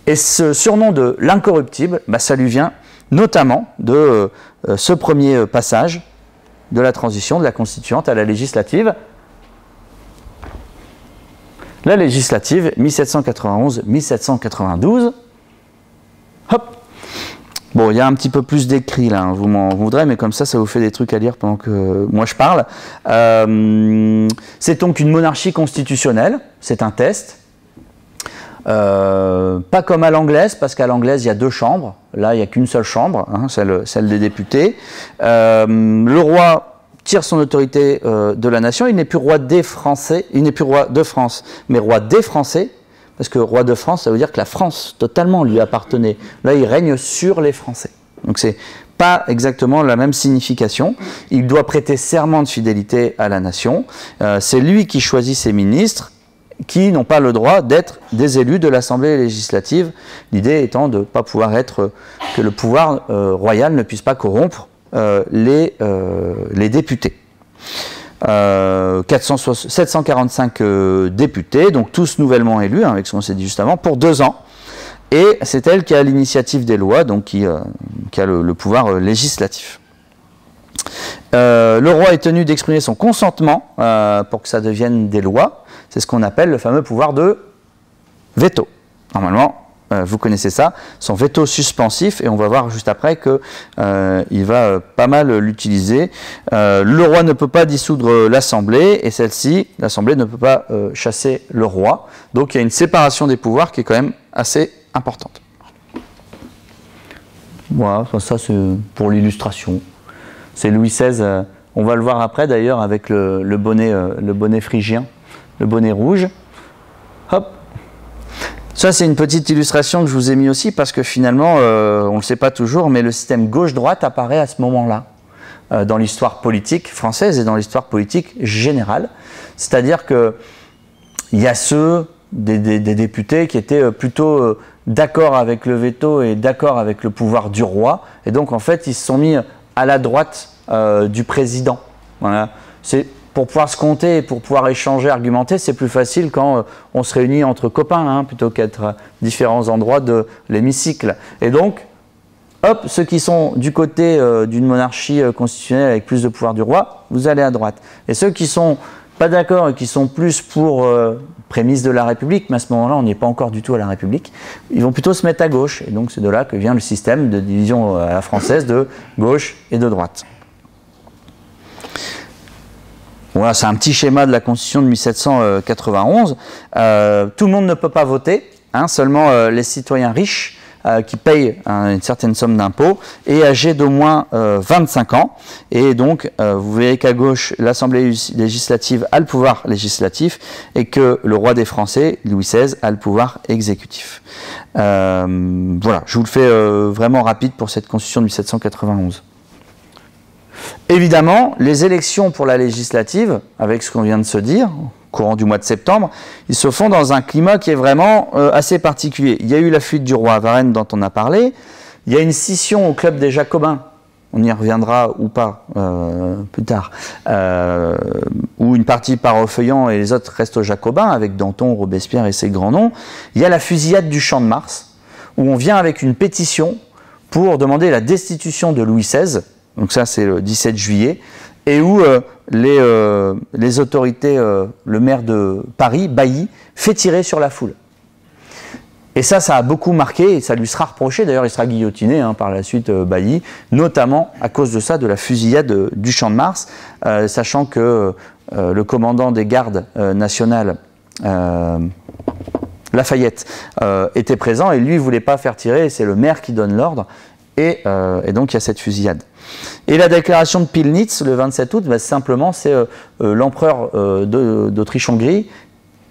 Et ce surnom de l'incorruptible, bah, ça lui vient notamment de ce premier passage de la transition de la constituante à la législative. La législative 1791-1792. Hop. Bon, il y a un petit peu plus d'écrit là, hein, vous m'en voudrez, mais comme ça vous fait des trucs à lire pendant que moi je parle. C'est donc une monarchie constitutionnelle, c'est un test. Pas comme à l'anglaise, parce qu'à l'anglaise il y a 2 chambres, là il n'y a qu'une seule chambre, hein, celle des députés. Le roi tire son autorité de la nation, il n'est plus roi des Français, il n'est plus roi de France, mais roi des Français, parce que roi de France, ça veut dire que la France totalement lui appartenait. Là, il règne sur les Français. Donc c'est pas exactement la même signification. Il doit prêter serment de fidélité à la nation. C'est lui qui choisit ses ministres, qui n'ont pas le droit d'être des élus de l'Assemblée législative. L'idée étant de ne pas pouvoir être, que le pouvoir royal ne puisse pas corrompre les députés. 745 députés, donc tous nouvellement élus, hein, avec ce qu'on s'est dit juste avant, pour 2 ans. Et c'est elle qui a l'initiative des lois, donc qui a le pouvoir législatif. Le roi est tenu d'exprimer son consentement pour que ça devienne des lois. C'est ce qu'on appelle le fameux pouvoir de veto. Normalement, vous connaissez ça, son veto suspensif, et on va voir juste après qu'il va pas mal l'utiliser. Le roi ne peut pas dissoudre l'Assemblée, et l'Assemblée ne peut pas chasser le roi. Donc il y a une séparation des pouvoirs qui est quand même assez importante. Voilà, ça c'est pour l'illustration. C'est Louis XVI, on va le voir après d'ailleurs avec le bonnet phrygien, le bonnet rouge. Hop. Ça, c'est une petite illustration que je vous ai mis aussi parce que finalement, on ne le sait pas toujours, mais le système gauche-droite apparaît à ce moment-là dans l'histoire politique française et dans l'histoire politique générale. C'est-à-dire qu'il y a des députés qui étaient plutôt d'accord avec le veto et d'accord avec le pouvoir du roi. Et donc, en fait, ils se sont mis à la droite du président. Voilà. Pour pouvoir se compter et pour pouvoir échanger, argumenter, c'est plus facile quand on se réunit entre copains, hein, plutôt qu'être à différents endroits de l'hémicycle. Et donc, hop, ceux qui sont du côté d'une monarchie constitutionnelle avec plus de pouvoir du roi, vous allez à droite. Et ceux qui sont pas d'accord et qui sont plus pour prémisse de la République, mais à ce moment-là, on n'y est pas encore du tout à la République, ils vont plutôt se mettre à gauche. Et donc, c'est de là que vient le système de division à la française de gauche et de droite. Voilà, c'est un petit schéma de la Constitution de 1791. Tout le monde ne peut pas voter, hein, seulement les citoyens riches qui payent une certaine somme d'impôts et âgés d'au moins 25 ans. Et donc, vous voyez qu'à gauche, l'Assemblée législative a le pouvoir législatif et que le roi des Français, Louis XVI, a le pouvoir exécutif. Voilà, je vous le fais vraiment rapide pour cette Constitution de 1791. Évidemment, les élections pour la législative, avec ce qu'on vient de se dire, au courant du mois de septembre, ils se font dans un climat qui est vraiment assez particulier. Il y a eu la fuite du roi à Varennes dont on a parlé, il y a une scission au club des Jacobins, on y reviendra ou pas plus tard, où une partie part aux Feuillants et les autres restent aux Jacobins, avec Danton, Robespierre et ses grands noms. Il y a la fusillade du Champ de Mars, où on vient avec une pétition pour demander la destitution de Louis XVI, donc ça c'est le 17 juillet, et où les autorités, le maire de Paris, Bailly, fait tirer sur la foule. Et ça a beaucoup marqué, et ça lui sera reproché, d'ailleurs il sera guillotiné par la suite, Bailly, notamment à cause de ça, de la fusillade du Champ de Mars, sachant que le commandant des gardes nationales, Lafayette, était présent, et lui ne voulait pas faire tirer, et c'est le maire qui donne l'ordre, et donc il y a cette fusillade. Et la déclaration de Pillnitz, le 27 août, simplement c'est l'empereur d'Autriche-Hongrie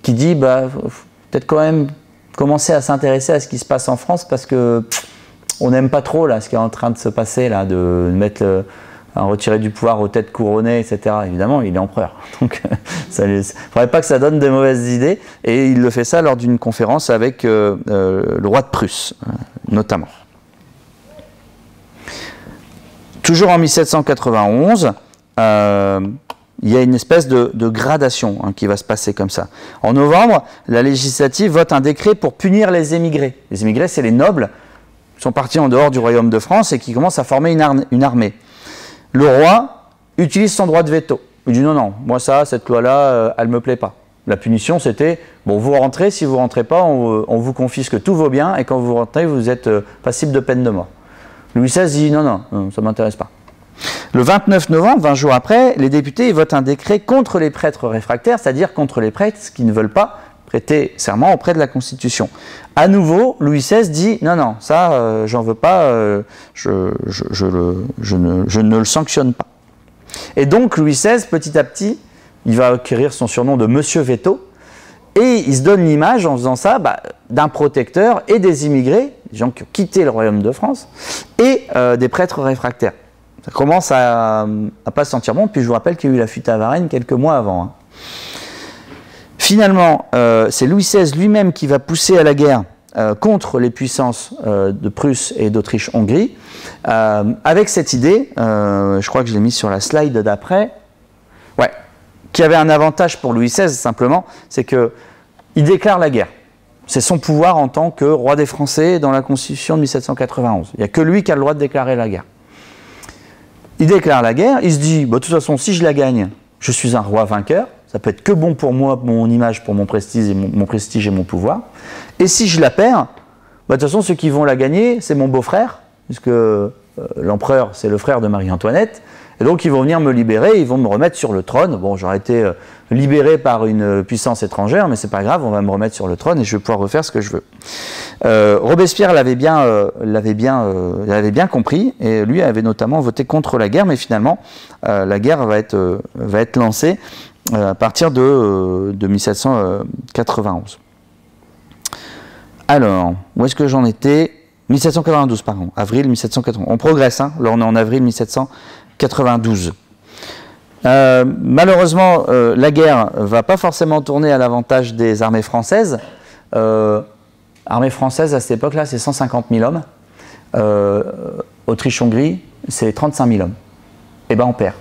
qui dit peut-être quand même commencer à s'intéresser à ce qui se passe en France parce que on n'aime pas trop là, ce qui est en train de se passer, là, de mettre retirer du pouvoir aux têtes couronnées, etc. Évidemment, il est empereur. Donc, il ne faudrait pas que ça donne des mauvaises idées. Et il le fait ça lors d'une conférence avec le roi de Prusse, notamment. Toujours en 1791, il y a une espèce de gradation qui va se passer comme ça. En novembre, la législative vote un décret pour punir les émigrés. Les émigrés, c'est les nobles qui sont partis en dehors du royaume de France et qui commencent à former une armée. Le roi utilise son droit de veto. Il dit non, moi cette loi-là, elle ne me plaît pas. La punition, c'était, bon, vous rentrez, si vous ne rentrez pas, on vous confisque tous vos biens et quand vous rentrez, vous êtes passible de peine de mort. Louis XVI dit non, ça ne m'intéresse pas. Le 29 novembre, 20 jours après, les députés votent un décret contre les prêtres réfractaires, c'est-à-dire contre les prêtres qui ne veulent pas prêter serment auprès de la Constitution. À nouveau, Louis XVI dit non, ça, j'en veux pas, je ne le sanctionne pas. Et donc, Louis XVI, petit à petit, il va acquérir son surnom de Monsieur Veto, et il se donne l'image, en faisant ça, d'un protecteur et des immigrés, des gens qui ont quitté le royaume de France, et des prêtres réfractaires. Ça commence à pas se sentir bon, puis je vous rappelle qu'il y a eu la fuite à Varennes quelques mois avant. Finalement, c'est Louis XVI lui-même qui va pousser à la guerre contre les puissances de Prusse et d'Autriche-Hongrie, avec cette idée, je crois que je l'ai mis sur la slide d'après, qui avait un avantage pour Louis XVI simplement, c'est qu'il déclare la guerre. C'est son pouvoir en tant que roi des Français dans la Constitution de 1791. Il n'y a que lui qui a le droit de déclarer la guerre. Il déclare la guerre, il se dit, de toute façon, si je la gagne, je suis un roi vainqueur, ça peut être que bon pour moi, pour mon image, pour mon prestige et mon pouvoir. Et si je la perds, de toute façon, ceux qui vont la gagner, c'est mon beau-frère, puisque l'empereur, c'est le frère de Marie-Antoinette, et donc ils vont venir me libérer, ils vont me remettre sur le trône. Bon, j'aurais été libéré par une puissance étrangère, mais c'est pas grave, on va me remettre sur le trône et je vais pouvoir refaire ce que je veux. Robespierre l'avait bien compris, et lui avait notamment voté contre la guerre, mais finalement, la guerre va être lancée à partir de 1791. Alors, où est-ce que j'en étais? 1792, pardon, avril 1792. On progresse, là on est en avril 1792. Malheureusement, la guerre ne va pas forcément tourner à l'avantage des armées françaises. Armée française, à cette époque-là, c'est 150 000 hommes. Autriche-Hongrie, c'est 35 000 hommes. Et bien, on perd.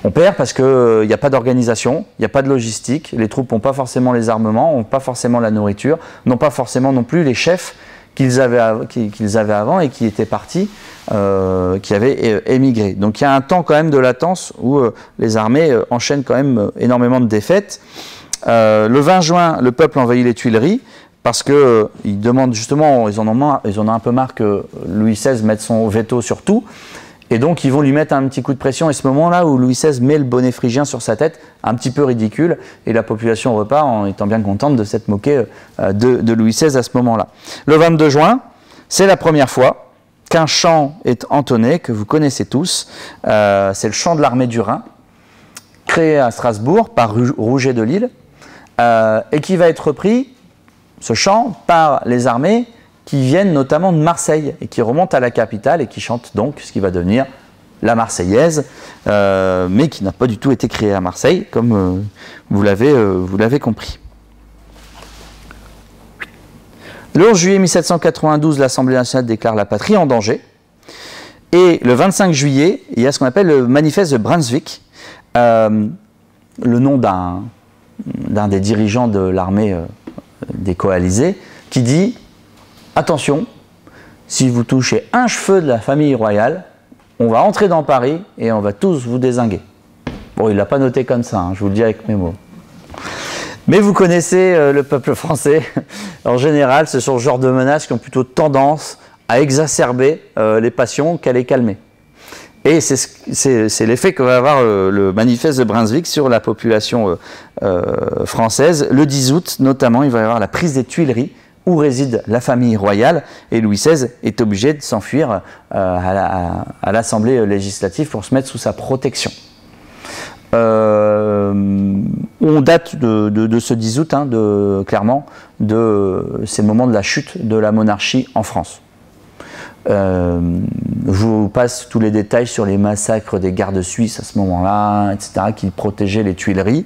On perd parce qu'il n'y a pas d'organisation, il n'y a pas de logistique, les troupes n'ont pas forcément les armements, n'ont pas forcément la nourriture, n'ont pas forcément non plus les chefs qu'ils avaient avant et qui étaient partis, qui avaient émigré. Donc il y a un temps quand même de latence où les armées enchaînent quand même énormément de défaites. Le 20 juin, le peuple envahit les Tuileries parce qu'ils demandent justement, ils en ont un peu marre que Louis XVI mette son veto sur tout. Et donc, ils vont lui mettre un petit coup de pression. Et ce moment-là où Louis XVI met le bonnet phrygien sur sa tête, un petit peu ridicule, et la population repart en étant bien contente de s'être moquée de Louis XVI à ce moment-là. Le 22 juin, c'est la première fois qu'un chant est entonné, que vous connaissez tous. C'est le chant de l'armée du Rhin, créé à Strasbourg par Rouget de Lille, et qui va être repris, ce chant, par les armées qui viennent notamment de Marseille et qui remontent à la capitale et qui chantent donc ce qui va devenir la Marseillaise, mais qui n'a pas du tout été créée à Marseille, comme vous l'avez compris. Le 11 juillet 1792, l'Assemblée nationale déclare la patrie en danger. Et le 25 juillet, il y a ce qu'on appelle le manifeste de Brunswick, le nom d'un des dirigeants de l'armée des coalisés, qui dit « Attention, si vous touchez un cheveu de la famille royale, on va entrer dans Paris et on va tous vous dézinguer. » Bon, il ne l'a pas noté comme ça, je vous le dis avec mes mots. Mais vous connaissez le peuple français. En général, ce sont le genre de menaces qui ont plutôt tendance à exacerber les passions qu'à les calmer. Et c'est l'effet que va avoir le manifeste de Brunswick sur la population française. Le 10 août, notamment, il va y avoir la prise des Tuileries, où réside la famille royale, et Louis XVI est obligé de s'enfuir à l'Assemblée législative pour se mettre sous sa protection. On date de ce 10 août, hein, clairement, c'est le moment de la chute de la monarchie en France. Je vous passe tous les détails sur les massacres des gardes suisses à ce moment-là, etc., qui protégeaient les Tuileries.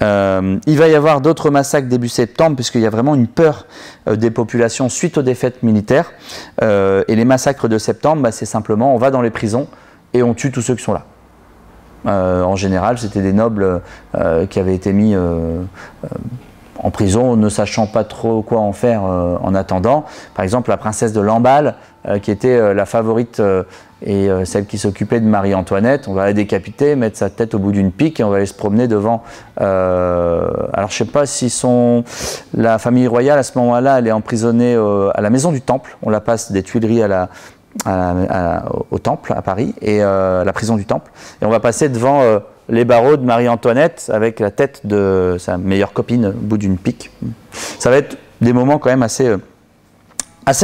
Il va y avoir d'autres massacres début septembre, puisqu'il y a vraiment une peur des populations suite aux défaites militaires. Et les massacres de septembre, bah, c'est simplement on va dans les prisons et on tue tous ceux qui sont là. En général, c'était des nobles qui avaient été mis en prison, ne sachant pas trop quoi en faire en attendant. Par exemple, la princesse de Lamballe, qui était la favorite et celle qui s'occupait de Marie-Antoinette, on va la décapiter, mettre sa tête au bout d'une pique et on va aller se promener devant. Alors je ne sais pas si la famille royale à ce moment-là, elle est emprisonnée à la maison du Temple. On la passe des Tuileries au Temple à Paris, et la prison du Temple. Et on va passer devant les barreaux de Marie-Antoinette avec la tête de sa meilleure copine au bout d'une pique. Ça va être des moments quand même assez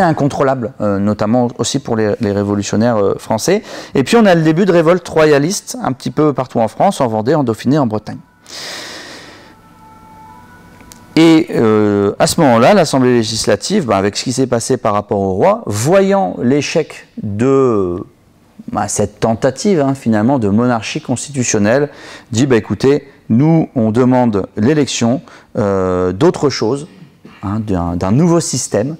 incontrôlables, notamment aussi pour les révolutionnaires français. Et puis on a le début de révoltes royalistes un petit peu partout en France, en Vendée, en Dauphiné, en Bretagne. Et à ce moment-là, l'Assemblée législative, avec ce qui s'est passé par rapport au roi, voyant l'échec de cette tentative finalement de monarchie constitutionnelle, dit écoutez, nous on demande l'élection d'autre chose, d'un nouveau système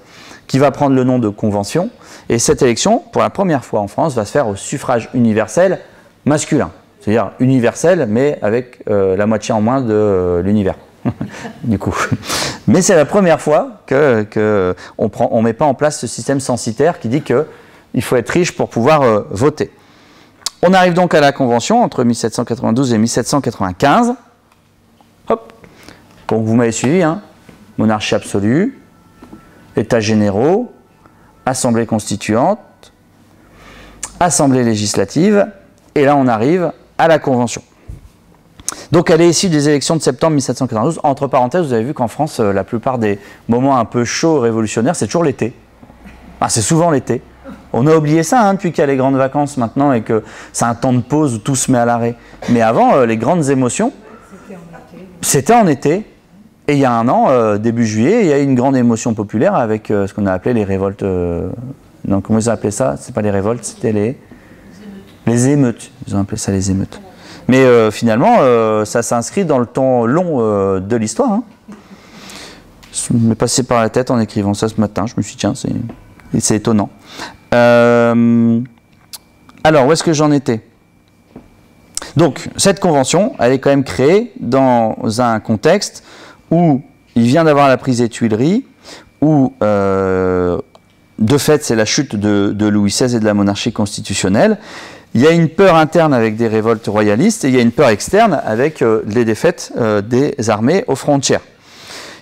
qui va prendre le nom de convention, et cette élection, pour la première fois en France, va se faire au suffrage universel masculin, c'est-à-dire universel, mais avec la moitié en moins de l'univers. Du coup. Mais c'est la première fois qu'on ne met pas en place ce système censitaire qui dit qu'il faut être riche pour pouvoir voter. On arrive donc à la Convention entre 1792 et 1795. Hop. Donc vous m'avez suivi, hein. Monarchie absolue, États généraux, Assemblée constituante, Assemblée législative, et là on arrive à la Convention. Donc elle est issue des élections de septembre 1792. Entre parenthèses, vous avez vu qu'en France, la plupart des moments un peu chauds révolutionnaires, c'est toujours l'été. C'est souvent l'été. On a oublié ça depuis qu'il y a les grandes vacances maintenant et que c'est un temps de pause où tout se met à l'arrêt. Mais avant, les grandes émotions, c'était en été. Et il y a un an, début juillet, il y a eu une grande émotion populaire avec ce qu'on a appelé les révoltes. Non, comment ils ont appelé ça? C'est pas les révoltes, c'était les émeutes. Ils ont appelé ça les émeutes. Mais finalement, ça s'inscrit dans le temps long de l'histoire. Je me passé par la tête en écrivant ça ce matin. Je me suis dit, tiens, c'est étonnant. Alors, où est-ce que j'en étais? Donc, cette convention, elle est quand même créée dans un contexte où il vient d'avoir la prise des Tuileries, où, de fait, c'est la chute de Louis XVI et de la monarchie constitutionnelle. Il y a une peur interne avec des révoltes royalistes et il y a une peur externe avec les défaites des armées aux frontières.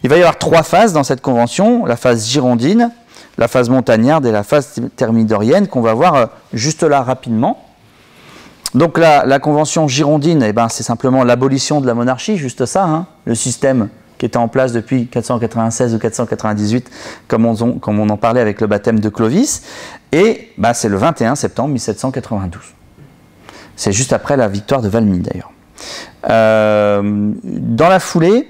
Il va y avoir 3 phases dans cette convention, la phase girondine, la phase montagnarde et la phase thermidorienne qu'on va voir juste là rapidement. Donc la convention girondine, c'est simplement l'abolition de la monarchie, juste ça, le système qui était en place depuis 496 ou 498, comme on en parlait avec le baptême de Clovis, et c'est le 21 septembre 1792. C'est juste après la victoire de Valmy d'ailleurs. Dans la foulée,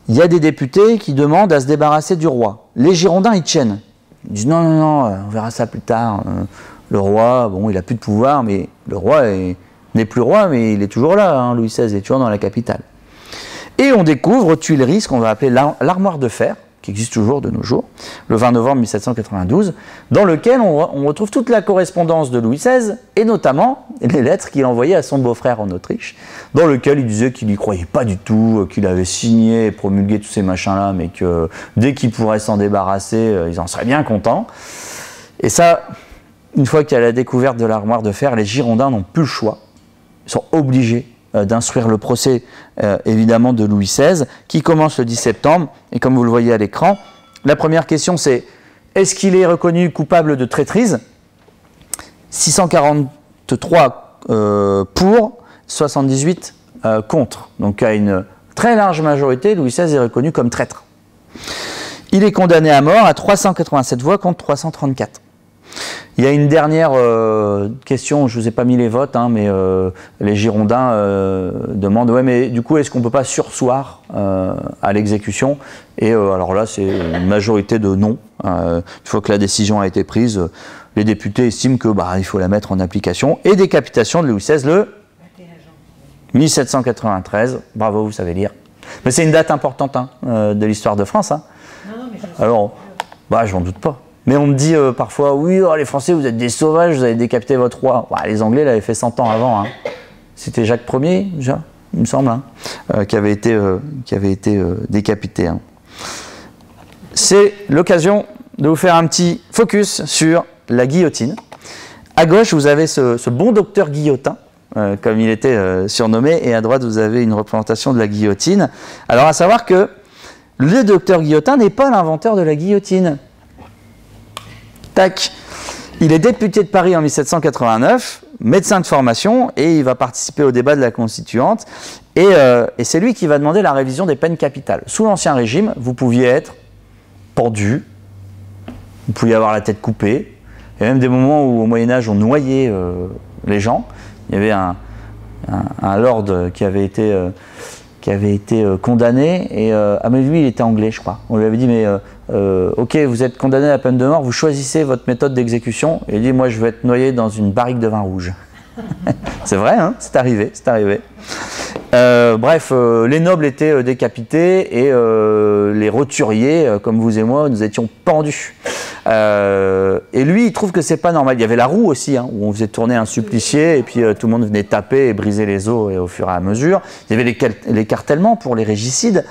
il y a des députés qui demandent à se débarrasser du roi. Les Girondins, ils tiennent. Ils disent non, on verra ça plus tard. Le roi, bon, il n'a plus de pouvoir, mais le roi n'est plus roi, mais il est toujours là. Louis XVI est toujours dans la capitale. Et on découvre aux Tuileries ce qu'on va appeler l'armoire de fer, qui existe toujours de nos jours, le 20 novembre 1792, dans lequel on retrouve toute la correspondance de Louis XVI, et notamment les lettres qu'il envoyait à son beau-frère en Autriche, dans lequel il disait qu'il n'y croyait pas du tout, qu'il avait signé et promulgué tous ces machins-là, mais que dès qu'il pourrait s'en débarrasser, ils en seraient bien contents. Et ça, une fois qu'il y a la découverte de l'armoire de fer, les Girondins n'ont plus le choix. Ils sont obligés d'instruire le procès, évidemment, de Louis XVI, qui commence le 10 septembre. Et comme vous le voyez à l'écran, la première question, c'est est-ce qu'il est reconnu coupable de traîtrise? 643 pour, 78 contre. Donc à une très large majorité, Louis XVI est reconnu comme traître. Il est condamné à mort à 387 voix contre 334. Il y a une dernière question, je ne vous ai pas mis les votes, hein, mais les Girondins demandent, ouais, mais du coup, est-ce qu'on ne peut pas surseoir à l'exécution? Et alors là, c'est une majorité de non. Une fois que la décision a été prise, les députés estiment que il faut la mettre en application. Et décapitation de Louis XVI le 1793. Bravo, vous savez lire. Mais c'est une date importante hein, de l'histoire de France. Hein. Non, mais alors, j'en doute pas. Mais on me dit parfois, oui, oh, les Français, vous êtes des sauvages, vous avez décapité votre roi. Les Anglais l'avaient fait 100 ans avant. Hein. C'était Jacques Ier, déjà, il me semble, hein, qui avait été décapité. Hein. C'est l'occasion de vous faire un petit focus sur la guillotine. À gauche, vous avez ce bon docteur Guillotin, comme il était surnommé, et à droite, vous avez une représentation de la guillotine. Alors, à savoir que le docteur Guillotin n'est pas l'inventeur de la guillotine. Tac. Il est député de Paris en 1789, médecin de formation, et il va participer au débat de la Constituante. Et c'est lui qui va demander la révision des peines capitales. Sous l'Ancien Régime, vous pouviez être pendu, vous pouviez avoir la tête coupée. Il y a même des moments où, au Moyen-Âge, on noyait les gens. Il y avait un lord qui avait été condamné, et mais lui, il était anglais, je crois. On lui avait dit, mais ok, vous êtes condamné à la peine de mort, vous choisissez votre méthode d'exécution. Et il dit, moi, je vais être noyé dans une barrique de vin rouge. C'est vrai, hein, c'est arrivé, c'est arrivé. Bref, les nobles étaient décapités, et les roturiers, comme vous et moi, nous étions pendus. Et lui, il trouve que c'est pas normal. Il y avait la roue aussi, hein, où on faisait tourner un supplicié, et puis tout le monde venait taper et briser les os, et au fur et à mesure. Il y avait l'écartèlement pour les régicides.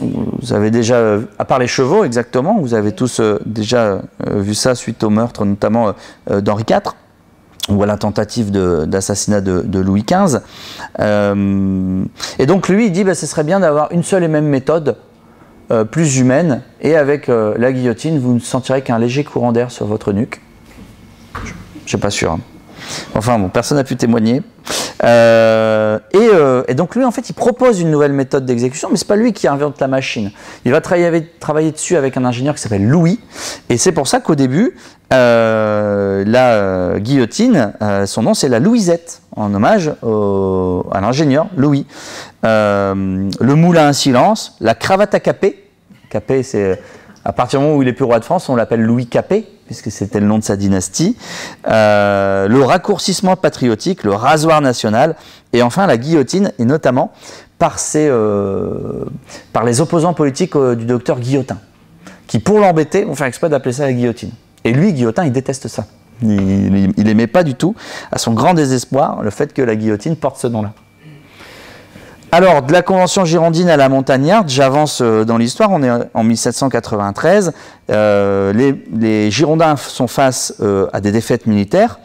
Vous avez déjà, à part les chevaux exactement, vous avez tous déjà vu ça suite au meurtre notamment d'Henri IV, ou à la tentative d'assassinat de Louis XV. Et donc lui, il dit ce serait bien d'avoir une seule et même méthode, plus humaine, et avec la guillotine, vous ne sentirez qu'un léger courant d'air sur votre nuque. Je ne suis pas sûr. Hein. Enfin bon, personne n'a pu témoigner. Et donc lui, en fait, il propose une nouvelle méthode d'exécution, mais ce n'est pas lui qui invente la machine. Il va travailler dessus avec un ingénieur qui s'appelle Louis, et c'est pour ça qu'au début, la guillotine, son nom c'est la Louisette, en hommage à l'ingénieur Louis. Le moulin à silence, la cravate à Capet. Capet, c'est à partir du moment où il est plus roi de France, on l'appelle Louis Capet, puisque c'était le nom de sa dynastie. Le raccourcissement patriotique, le rasoir national, et enfin la guillotine, et notamment par les opposants politiques du docteur Guillotin, qui pour l'embêter vont faire exprès d'appeler ça la guillotine. Et lui, Guillotin, il déteste ça. Il n'aimait pas du tout, à son grand désespoir, le fait que la guillotine porte ce nom-là. Alors, de la Convention girondine à la montagnarde, j'avance dans l'histoire, on est en 1793, les Girondins sont face à des défaites militaires,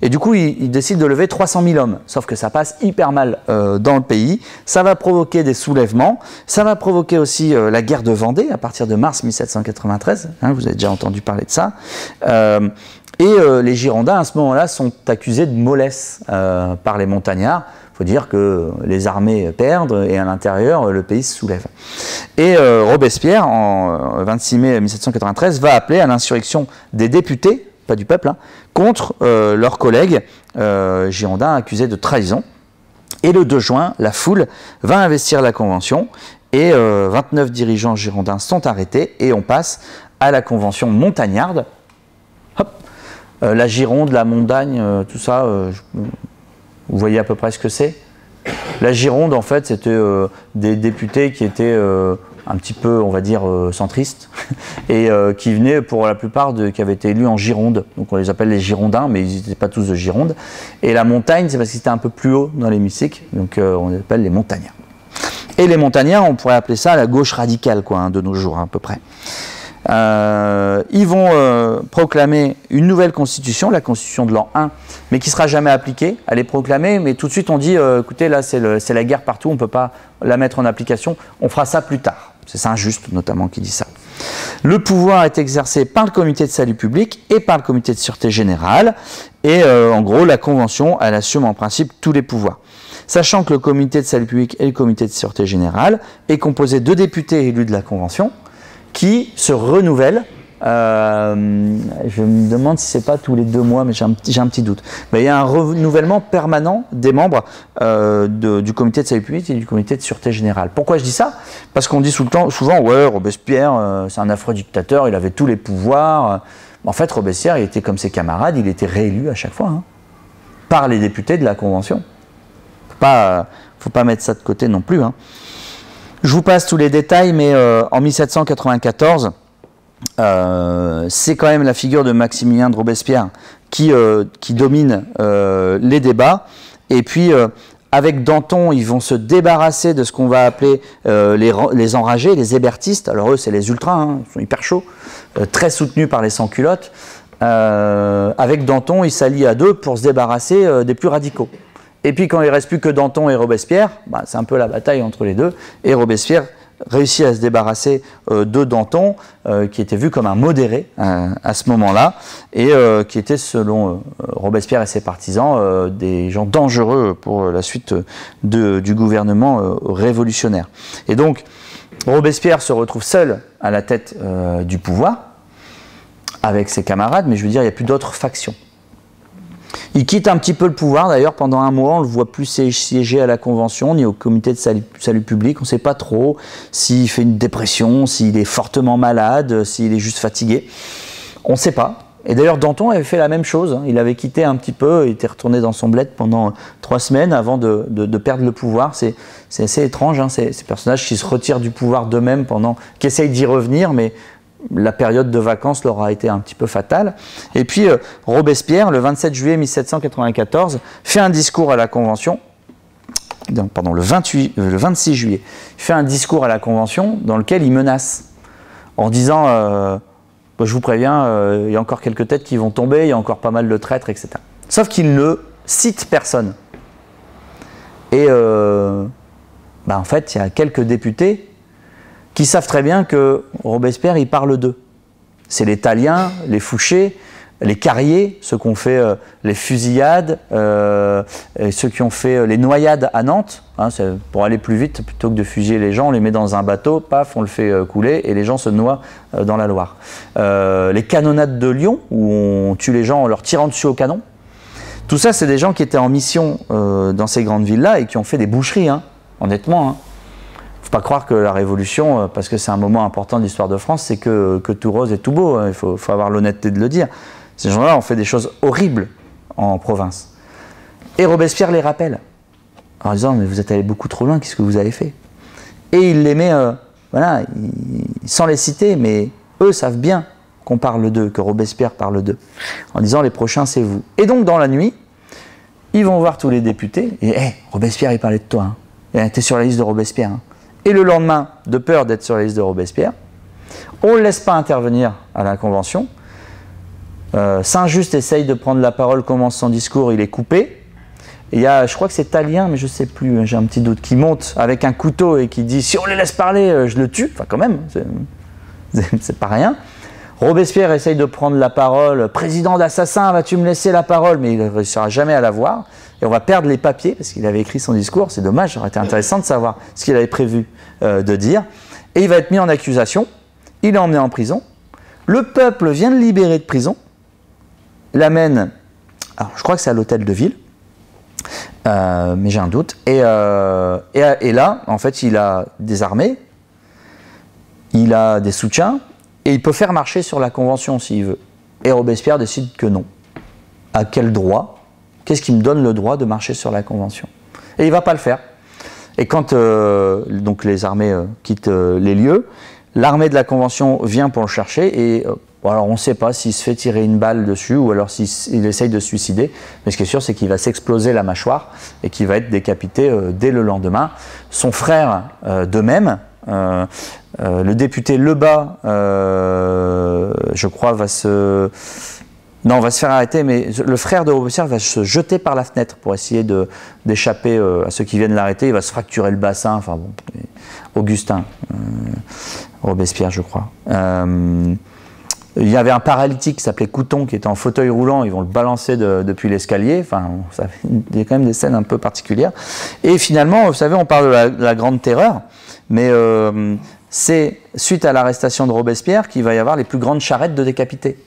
et du coup, ils décident de lever 300 000 hommes, sauf que ça passe hyper mal dans le pays, ça va provoquer des soulèvements, ça va provoquer aussi la guerre de Vendée, à partir de mars 1793, hein, vous avez déjà entendu parler de ça, et les Girondins, à ce moment-là, sont accusés de mollesse par les montagnards. Il faut dire que les armées perdent et à l'intérieur, le pays se soulève. Et Robespierre, en 26 mai 1793, va appeler à l'insurrection des députés, pas du peuple, hein, contre leurs collègues girondins accusés de trahison. Et le 2 juin, la foule va investir la Convention et 29 dirigeants girondins sont arrêtés et on passe à la Convention montagnarde. Hop. La Gironde, la montagne, tout ça... Vous voyez à peu près ce que c'est. La Gironde, en fait, c'était des députés qui étaient un petit peu, on va dire, centristes, et qui venaient pour la plupart, qui avaient été élus en Gironde. Donc on les appelle les Girondins, mais ils n'étaient pas tous de Gironde. Et la montagne, c'est parce qu'ils étaient un peu plus haut dans l'hémicycle, donc on les appelle les montagnards. Et les montagnards, on pourrait appeler ça la gauche radicale, quoi, hein, de nos jours, à peu près. Ils vont proclamer une nouvelle constitution, la constitution de l'an 1, mais qui ne sera jamais appliquée. Elle est proclamée, mais tout de suite on dit écoutez, là c'est la guerre partout, on ne peut pas la mettre en application, on fera ça plus tard. C'est Saint-Just notamment qui dit ça. Le pouvoir est exercé par le comité de salut public et par le comité de sûreté générale. Et en gros, la Convention, elle assume en principe tous les pouvoirs. Sachant que le comité de salut public et le comité de sûreté générale est composé de députés élus de la Convention qui se renouvellent. Je me demande si c'est pas tous les 2 mois, mais j'ai un petit doute. Mais il y a un renouvellement permanent des membres du comité de salut public et du comité de sûreté générale. Pourquoi je dis ça? Parce qu'on dit souvent, ouais, Robespierre, c'est un affreux dictateur, il avait tous les pouvoirs. En fait, Robespierre, il était comme ses camarades, il était réélu à chaque fois, hein, par les députés de la Convention. Faut pas mettre ça de côté non plus, hein. Je vous passe tous les détails, mais en 1794, c'est quand même la figure de Maximilien de Robespierre qui domine les débats. Et puis, avec Danton, ils vont se débarrasser de ce qu'on va appeler les enragés, les hébertistes. Alors eux, c'est les ultras, hein, ils sont hyper chauds, très soutenus par les sans-culottes. Avec Danton, ils s'allient à deux pour se débarrasser des plus radicaux. Et puis quand il ne reste plus que Danton et Robespierre, bah, c'est un peu la bataille entre les deux. Et Robespierre réussit à se débarrasser de Danton, qui était vu comme un modéré à ce moment-là, et qui était, selon Robespierre et ses partisans, des gens dangereux pour la suite du gouvernement révolutionnaire. Et donc, Robespierre se retrouve seul à la tête du pouvoir, avec ses camarades, mais je veux dire, il n'y a plus d'autres factions. Il quitte un petit peu le pouvoir, d'ailleurs, pendant un mois, on ne le voit plus siéger à la Convention, ni au comité de salut public, on ne sait pas trop s'il fait une dépression, s'il est fortement malade, s'il est juste fatigué, on ne sait pas. Et d'ailleurs, Danton avait fait la même chose, hein. Il avait quitté un petit peu, il était retourné dans son bled pendant 3 semaines avant de perdre le pouvoir. C'est assez étrange, hein, ces personnages qui se retirent du pouvoir d'eux-mêmes qui essayent d'y revenir, mais la période de vacances leur a été un petit peu fatale. Et puis Robespierre, le 27 juillet 1794, fait un discours à la Convention, pardon, le 26 juillet, il fait un discours à la Convention dans lequel il menace, en disant je vous préviens, il y a encore quelques têtes qui vont tomber, il y a encore pas mal de traîtres, etc. Sauf qu'il ne cite personne. Et en fait, il y a quelques députés qui savent très bien que Robespierre, il parle d'eux. C'est les Taliens, les Fouché, les Carrier, ceux qui ont fait les fusillades, et ceux qui ont fait les noyades à Nantes. Hein, pour aller plus vite, plutôt que de fusiller les gens, on les met dans un bateau, paf, on le fait couler, et les gens se noient dans la Loire. Les canonnades de Lyon, où on tue les gens en leur tirant dessus au canon. Tout ça, c'est des gens qui étaient en mission dans ces grandes villes-là et qui ont fait des boucheries, hein, honnêtement, hein. Pas croire que la Révolution, parce que c'est un moment important de l'histoire de France, c'est que tout rose et tout beau, hein. Il faut avoir l'honnêteté de le dire. Ces gens-là ont fait des choses horribles en province. Et Robespierre les rappelle, en disant, mais vous êtes allé beaucoup trop loin, qu'est-ce que vous avez fait? Et il les met, voilà, sans les citer, mais eux savent bien qu'on parle d'eux, que Robespierre parle d'eux, en disant, les prochains, c'est vous. Et donc, dans la nuit, ils vont voir tous les députés, et hey, Robespierre, il parlait de toi, hein. T'es sur la liste de Robespierre, hein. Et le lendemain, de peur d'être sur la liste de Robespierre, on ne le laisse pas intervenir à la Convention. Saint-Just essaye de prendre la parole, commence son discours, il est coupé. Et il y a, je crois que c'est Talien, mais je ne sais plus, j'ai un petit doute, qui monte avec un couteau et qui dit « Si on les laisse parler, je le tue ». Enfin quand même, c'est pas rien. Robespierre essaye de prendre la parole, « Président d'assassin, vas-tu me laisser la parole ?» Mais il ne réussira jamais à la voir. Et on va perdre les papiers, parce qu'il avait écrit son discours, c'est dommage, ça aurait été intéressant de savoir ce qu'il avait prévu de dire. Et il va être mis en accusation, il est emmené en prison, le peuple vient de libérer de prison, l'amène, alors je crois que c'est à l'hôtel de ville, mais j'ai un doute, et là, en fait, il a des armées, il a des soutiens, et il peut faire marcher sur la Convention s'il veut. Et Robespierre décide que non. À quel droit ? Qu'est-ce qui me donne le droit de marcher sur la Convention? Et il ne va pas le faire. Et quand donc les armées quittent les lieux, l'armée de la Convention vient pour le chercher et alors on ne sait pas s'il se fait tirer une balle dessus ou alors s'il essaye de se suicider. Mais ce qui est sûr, c'est qu'il va s'exploser la mâchoire et qu'il va être décapité dès le lendemain. Son frère, de même, Le député Lebas, je crois, va se faire arrêter, mais le frère de Robespierre va se jeter par la fenêtre pour essayer d'échapper à ceux qui viennent l'arrêter. Il va se fracturer le bassin, enfin bon, Augustin Robespierre, je crois. Il y avait un paralytique qui s'appelait Couton, qui était en fauteuil roulant, ils vont le balancer depuis l'escalier, enfin, il y a quand même des scènes un peu particulières. Et finalement, vous savez, on parle de la Grande Terreur, mais c'est suite à l'arrestation de Robespierre qu'il va y avoir les plus grandes charrettes de décapités.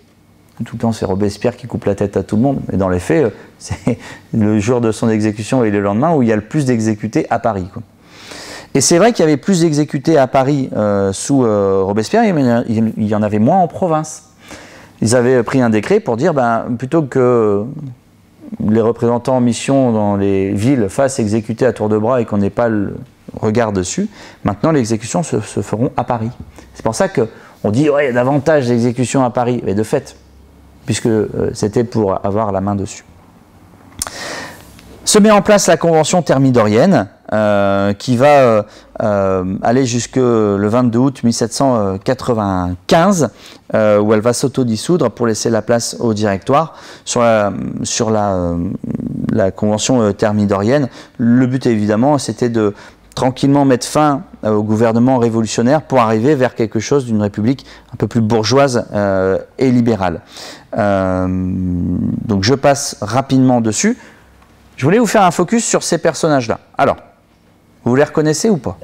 Tout le temps, c'est Robespierre qui coupe la tête à tout le monde, mais dans les faits, c'est le jour de son exécution et le lendemain où il y a le plus d'exécutés à Paris, quoi. Et c'est vrai qu'il y avait plus d'exécutés à Paris sous Robespierre, mais il y en avait moins en province. Ils avaient pris un décret pour dire, plutôt que les représentants en mission dans les villes fassent exécuter à tour de bras et qu'on n'ait pas le regard dessus, maintenant les exécutions se feront à Paris. C'est pour ça qu'on dit, ouais, il y a davantage d'exécutions à Paris, mais de fait, puisque c'était pour avoir la main dessus. Se met en place la convention thermidorienne, qui va aller jusque le 22 août 1795, où elle va s'autodissoudre pour laisser la place au directoire sur la convention thermidorienne. Le but, évidemment, c'était de tranquillement mettre fin au gouvernement révolutionnaire pour arriver vers quelque chose d'une république un peu plus bourgeoise et libérale. Donc je passe rapidement dessus. Je voulais vous faire un focus sur ces personnages-là. Alors, vous les reconnaissez ou pas?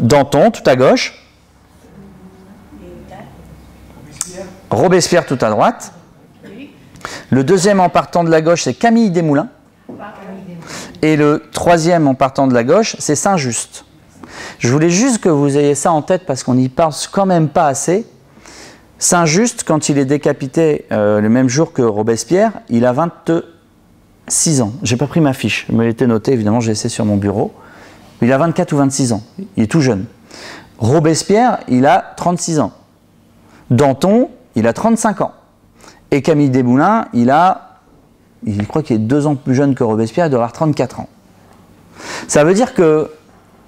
Danton, tout à gauche. Robespierre, tout à droite. Le deuxième en partant de la gauche, c'est Camille Desmoulins. Et le troisième en partant de la gauche, c'est Saint-Just. Je voulais juste que vous ayez ça en tête parce qu'on n'y pense quand même pas assez. Saint-Just, quand il est décapité le même jour que Robespierre, il a 26 ans. J'ai pas pris ma fiche, je me l'étais noté, évidemment, j'ai laissé sur mon bureau. Il a 24 ou 26 ans, il est tout jeune. Robespierre, il a 36 ans. Danton, il a 35 ans. Et Camille Desmoulins, il croit qu'il est 2 ans plus jeune que Robespierre, il doit avoir 34 ans. Ça veut dire que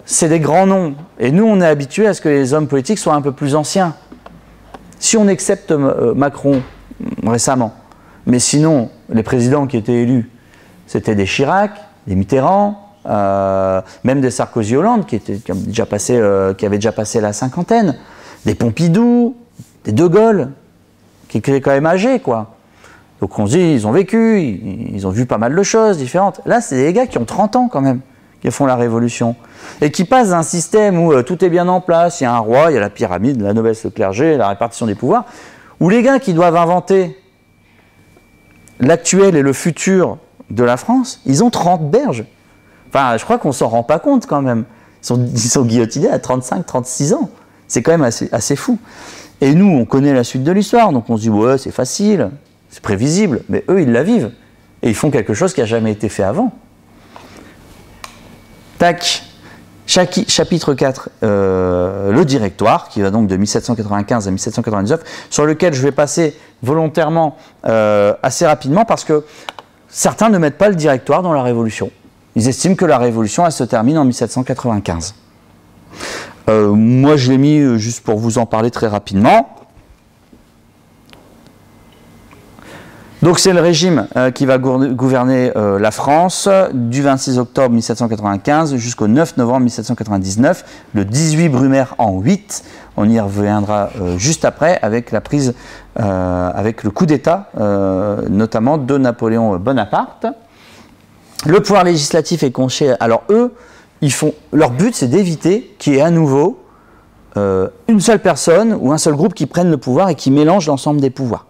c'est des grands noms. Et nous, on est habitués à ce que les hommes politiques soient un peu plus anciens. Si on accepte Macron récemment, mais sinon, les présidents qui étaient élus, c'était des Chirac, des Mitterrand, même des Sarkozy Hollande qui avaient déjà passé la cinquantaine, des Pompidou, des De Gaulle, qui étaient quand même âgés, quoi. Donc on se dit, ils ont vécu, ils ont vu pas mal de choses différentes. Là, c'est des gars qui ont 30 ans quand même, qui font la révolution. Et qui passent d'un système où tout est bien en place, il y a un roi, il y a la pyramide, la noblesse, le clergé, la répartition des pouvoirs, où les gars qui doivent inventer l'actuel et le futur de la France, ils ont 30 berges. Enfin, je crois qu'on s'en rend pas compte quand même. Ils sont guillotinés à 35, 36 ans. C'est quand même assez fou. Et nous, on connaît la suite de l'histoire, donc on se dit, ouais, c'est facile, c'est prévisible. Mais eux, ils la vivent. Et ils font quelque chose qui n'a jamais été fait avant. Tac. Chapitre 4, le directoire, qui va donc de 1795 à 1799, sur lequel je vais passer volontairement assez rapidement, parce que certains ne mettent pas le directoire dans la Révolution. Ils estiment que la Révolution, elle se termine en 1795. Moi, je l'ai mis juste pour vous en parler très rapidement. Donc c'est le régime qui va gouverner la France du 26 octobre 1795 jusqu'au 9 novembre 1799, le 18 Brumaire en 8. On y reviendra juste après avec la prise, avec le coup d'État, notamment de Napoléon Bonaparte. Le pouvoir législatif est confié. Alors eux, leur but, c'est d'éviter qu'il y ait à nouveau une seule personne ou un seul groupe qui prenne le pouvoir et qui mélange l'ensemble des pouvoirs.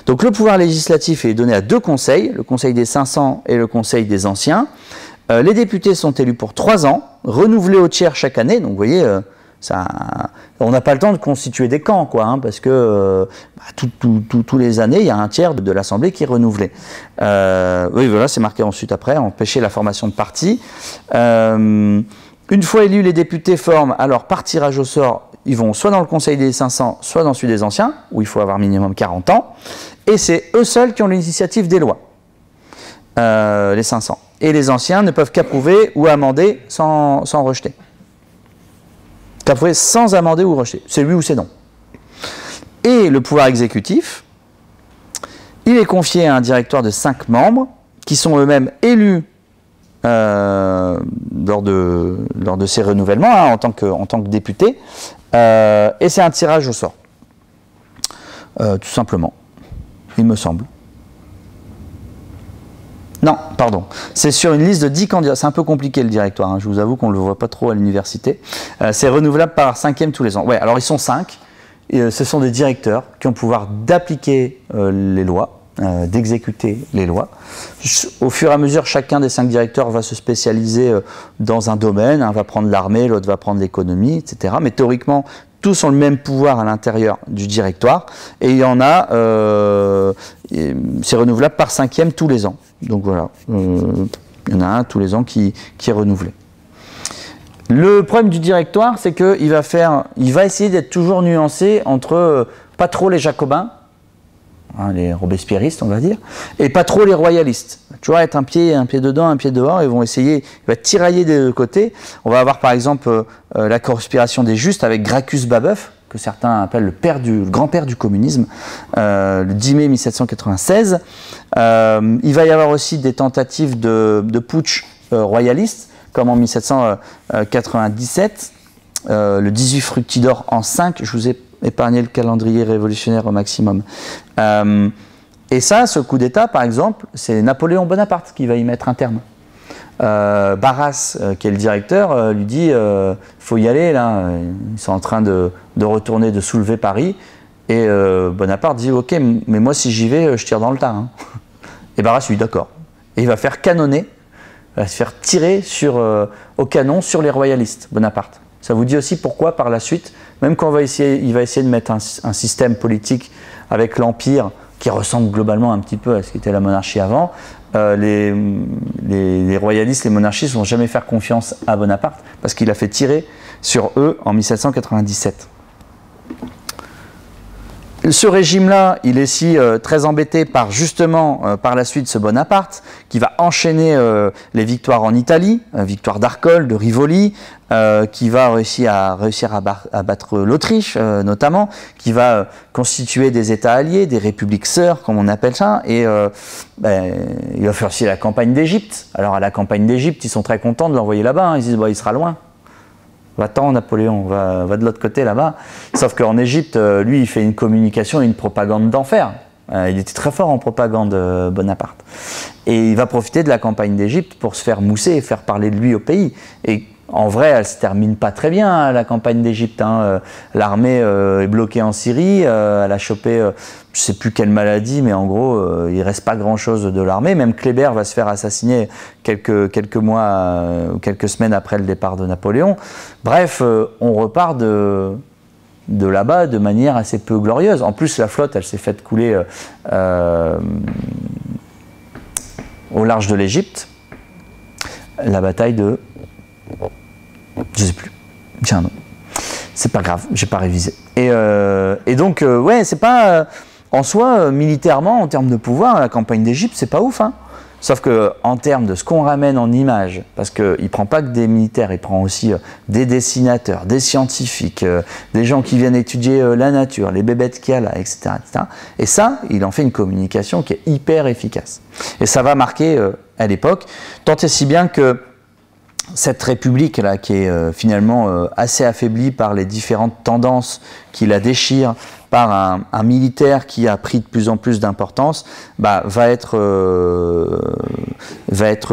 Donc le pouvoir législatif est donné à 2 conseils, le conseil des 500 et le conseil des anciens. Les députés sont élus pour 3 ans, renouvelés au tiers chaque année. Donc vous voyez, on n'a pas le temps de constituer des camps, quoi, hein, parce que tous les années, il y a un tiers de l'Assemblée qui est renouvelé. Oui, voilà, c'est marqué ensuite après, empêcher la formation de partis. Une fois élus, les députés forment, alors par tirage au sort, ils vont soit dans le conseil des 500, soit dans celui des anciens, où il faut avoir minimum 40 ans, et c'est eux seuls qui ont l'initiative des lois, les 500. Et les anciens ne peuvent qu'approuver ou amender sans rejeter. qu'approuver sans amender ou rejeter. C'est oui ou c'est non. Et le pouvoir exécutif, il est confié à un directoire de 5 membres qui sont eux-mêmes élus lors de ces renouvellements hein, en tant que députés. Et c'est un tirage au sort. Tout simplement, il me semble. Non, pardon. C'est sur une liste de 10 candidats. C'est un peu compliqué le directoire. Hein. Je vous avoue qu'on ne le voit pas trop à l'université. C'est renouvelable par 5e tous les ans. Ouais, alors ils sont 5. Et, ce sont des directeurs qui ont le pouvoir d'appliquer les lois, d'exécuter les lois. Au fur et à mesure, chacun des 5 directeurs va se spécialiser dans un domaine. Un va prendre l'armée, l'autre va prendre l'économie, etc. Mais théoriquement, tous ont le même pouvoir à l'intérieur du directoire. Et il y en a, c'est renouvelable par 5e tous les ans. Donc voilà, il y en a un tous les ans qui est renouvelé. Le problème du directoire, c'est qu'il va essayer d'être toujours nuancé entre pas trop les jacobins, hein, les robespierristes on va dire, et pas trop les royalistes. Tu vois, être un pied dedans, un pied dehors, ils vont essayer, il va tirailler des deux côtés. On va avoir par exemple la conspiration des justes avec Gracchus Babeuf, que certains appellent le grand-père du communisme, le 10 mai 1796. Il va y avoir aussi des tentatives de putsch royaliste, comme en 1797, le 18 Fructidor en 5, je vous ai épargné le calendrier révolutionnaire au maximum. Et ça, ce coup d'État, par exemple, c'est Napoléon Bonaparte qui va y mettre un terme. Barras, qui est le directeur, lui dit faut y aller, là, ils sont en train de retourner, de soulever Paris. Et Bonaparte dit ok, mais moi si j'y vais, je tire dans le tas. Hein. Et Barras lui dit d'accord. Et il va faire canonner, il va se faire tirer au canon sur les royalistes, Bonaparte. Ça vous dit aussi pourquoi par la suite, même quand il va essayer de mettre un système politique avec l'Empire qui ressemble globalement un petit peu à ce qu'était la monarchie avant, les royalistes, les monarchistes ne vont jamais faire confiance à Bonaparte parce qu'il a fait tirer sur eux en 1797. Ce régime-là, il est si très embêté par justement par la suite ce Bonaparte qui va enchaîner les victoires en Italie, victoire d'Arcole, de Rivoli, qui va réussir à battre l'Autriche notamment, qui va constituer des États alliés, des républiques sœurs comme on appelle ça, et il va faire aussi la campagne d'Égypte. Alors à la campagne d'Égypte, ils sont très contents de l'envoyer là-bas, hein. Ils disent il sera loin. Va-t'en Napoléon, va de l'autre côté là-bas. Sauf qu'en Égypte, lui, il fait une communication et une propagande d'enfer. Il était très fort en propagande, Bonaparte. Et il va profiter de la campagne d'Égypte pour se faire mousser et faire parler de lui au pays. Et en vrai, elle ne se termine pas très bien, la campagne d'Égypte. Hein. L'armée est bloquée en Syrie, elle a chopé, je ne sais plus quelle maladie, mais en gros, il ne reste pas grand-chose de l'armée. Même Kléber va se faire assassiner quelques mois ou quelques semaines après le départ de Napoléon. Bref, on repart de là-bas de manière assez peu glorieuse. En plus, la flotte, elle s'est faite couler au large de l'Égypte. La bataille de... Je sais plus. Tiens, non. C'est pas grave, j'ai pas révisé. Et donc, ouais, c'est pas... en soi, militairement, en termes de pouvoir, la campagne d'Égypte, c'est pas ouf, hein. Sauf qu'en termes de ce qu'on ramène en images, parce qu'il ne prend pas que des militaires, il prend aussi des dessinateurs, des scientifiques, des gens qui viennent étudier la nature, les bébêtes qu'il y a là, etc., etc. Et ça, il en fait une communication qui est hyper efficace. Et ça va marquer à l'époque, tant et si bien que cette république-là, qui est finalement assez affaiblie par les différentes tendances qui la déchirent, par un militaire qui a pris de plus en plus d'importance, va être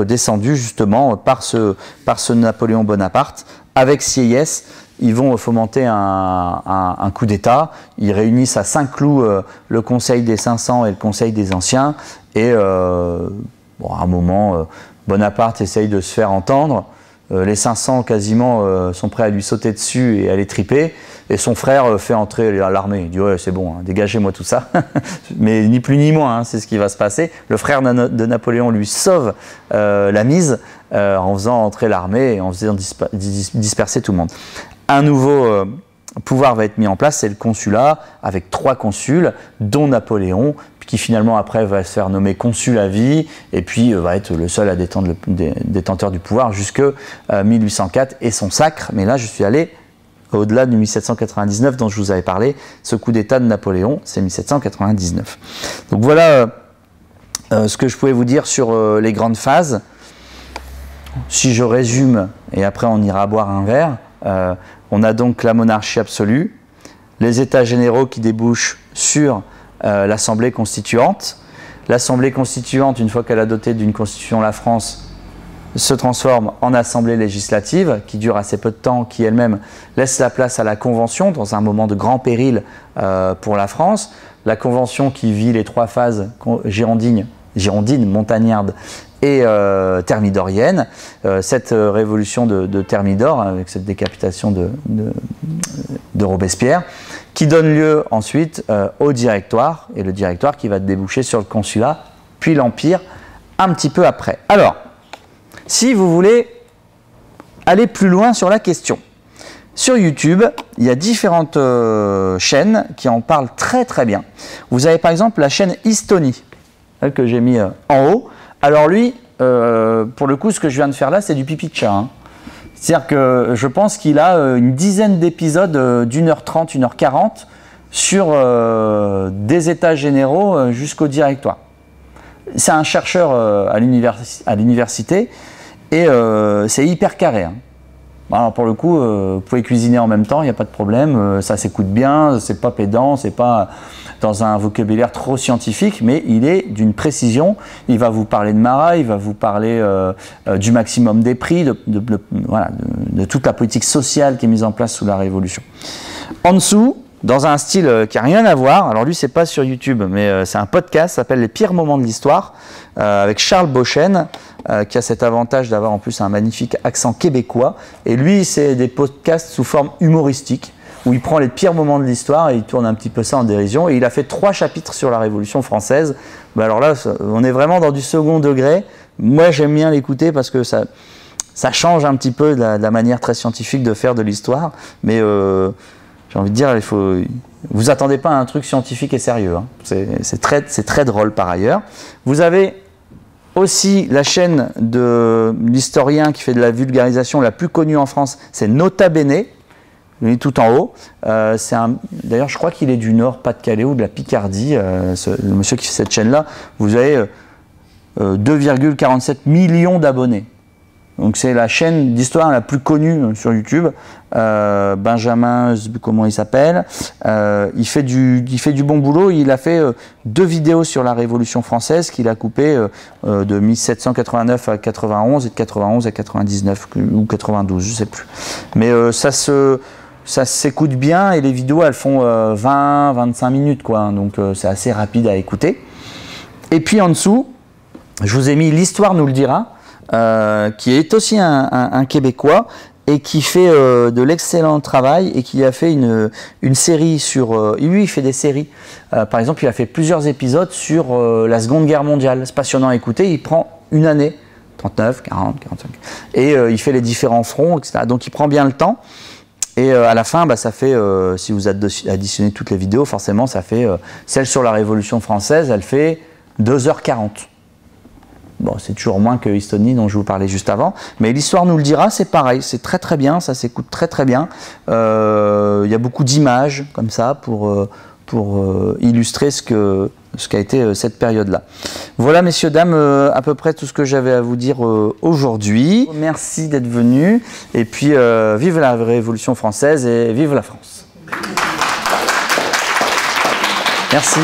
descendu justement par ce Napoléon Bonaparte. Avec Sieyès, ils vont fomenter un coup d'État. Ils réunissent à Saint-Cloud le Conseil des 500 et le Conseil des Anciens. Et à un moment, Bonaparte essaye de se faire entendre. Les 500 quasiment sont prêts à lui sauter dessus et à les triper. Et son frère fait entrer l'armée. Il dit ouais, c'est bon, hein, dégagez-moi tout ça. Mais ni plus ni moins, hein, c'est ce qui va se passer. Le frère de Napoléon lui sauve la mise en faisant entrer l'armée et en faisant disperser tout le monde. Un nouveau pouvoir va être mis en place, c'est le consulat, avec 3 consuls, dont Napoléon, qui finalement après va se faire nommer consul à vie, et puis va être le seul à détenteur du pouvoir jusqu'à 1804 et son sacre. Mais là, je suis allé au-delà de 1799 dont je vous avais parlé. Ce coup d'État de Napoléon, c'est 1799. Donc voilà ce que je pouvais vous dire sur les grandes phases. Si je résume, et après on ira boire un verre, on a donc la monarchie absolue, les États généraux qui débouchent sur l'Assemblée constituante. L'Assemblée constituante, une fois qu'elle a doté d'une constitution la France, se transforme en Assemblée législative, qui dure assez peu de temps, qui elle-même laisse la place à la Convention, dans un moment de grand péril pour la France. La Convention qui vit les trois phases girondine, montagnarde et thermidorienne. Cette révolution de Thermidor, avec cette décapitation de Robespierre, qui donne lieu ensuite au Directoire, et le Directoire qui va déboucher sur le Consulat, puis l'Empire, un petit peu après. Alors, si vous voulez aller plus loin sur la question, sur YouTube, il y a différentes chaînes qui en parlent très très bien. Vous avez par exemple la chaîne Histony, que j'ai mis en haut. Alors lui, pour le coup, ce que je viens de faire là, c'est du pipi de chat, hein. C'est-à-dire que je pense qu'il a une dizaine d'épisodes d'1h30, 1h40 sur des états généraux jusqu'au Directoire. C'est un chercheur à l'université et c'est hyper carré, hein. Alors pour le coup, vous pouvez cuisiner en même temps, il n'y a pas de problème, ça s'écoute bien, c'est pas pédant, c'est pas dans un vocabulaire trop scientifique, mais il est d'une précision. Il va vous parler de Marat, il va vous parler du maximum des prix, de toute la politique sociale qui est mise en place sous la Révolution. En dessous, dans un style qui n'a rien à voir, alors lui c'est pas sur YouTube, mais c'est un podcast, ça s'appelle Les pires moments de l'histoire, avec Charles Beauchesne, qui a cet avantage d'avoir en plus un magnifique accent québécois. Et lui, c'est des podcasts sous forme humoristique, où il prend les pires moments de l'histoire et il tourne un petit peu ça en dérision. Et il a fait 3 chapitres sur la Révolution française. Ben alors là, on est vraiment dans du second degré. Moi, j'aime bien l'écouter parce que ça change un petit peu de la manière très scientifique de faire de l'histoire. Mais j'ai envie de dire, vous attendez pas à un truc scientifique et sérieux, hein. C'est très drôle par ailleurs. Vous avez aussi la chaîne de l'historien qui fait de la vulgarisation la plus connue en France, c'est Nota Bene, il est tout en haut. D'ailleurs, je crois qu'il est du Nord, Pas-de-Calais ou de la Picardie, le monsieur qui fait cette chaîne-là. Vous avez 2,47 millions d'abonnés. Donc c'est la chaîne d'histoire la plus connue sur YouTube. Benjamin, je ne sais plus comment il s'appelle, il fait du bon boulot. Il a fait 2 vidéos sur la Révolution française qu'il a coupées de 1789 à 91 et de 91 à 99 ou 92, je ne sais plus. Mais ça s'écoute bien et les vidéos elles font 20-25 minutes quoi, donc c'est assez rapide à écouter. Et puis en dessous, je vous ai mis L'Histoire nous le dira. Qui est aussi un Québécois et qui fait de l'excellent travail et qui a fait une série sur... lui, il fait des séries. Par exemple, il a fait plusieurs épisodes sur la Seconde Guerre mondiale. C'est passionnant à écouter. Il prend une année, 39, 40, 45. Et il fait les différents fronts, etc. Donc, il prend bien le temps. Et à la fin, bah, ça fait, si vous additionnez toutes les vidéos, forcément, ça fait... celle sur la Révolution française, elle fait 2h40. Bon, c'est toujours moins que Histony dont je vous parlais juste avant. Mais L'Histoire nous le dira, c'est pareil, c'est très très bien, ça s'écoute très très bien. Il y a beaucoup d'images comme ça pour illustrer ce qu'a été cette période-là. Voilà, messieurs, dames, à peu près tout ce que j'avais à vous dire aujourd'hui. Merci d'être venus. Et puis, vive la Révolution française et vive la France. Merci.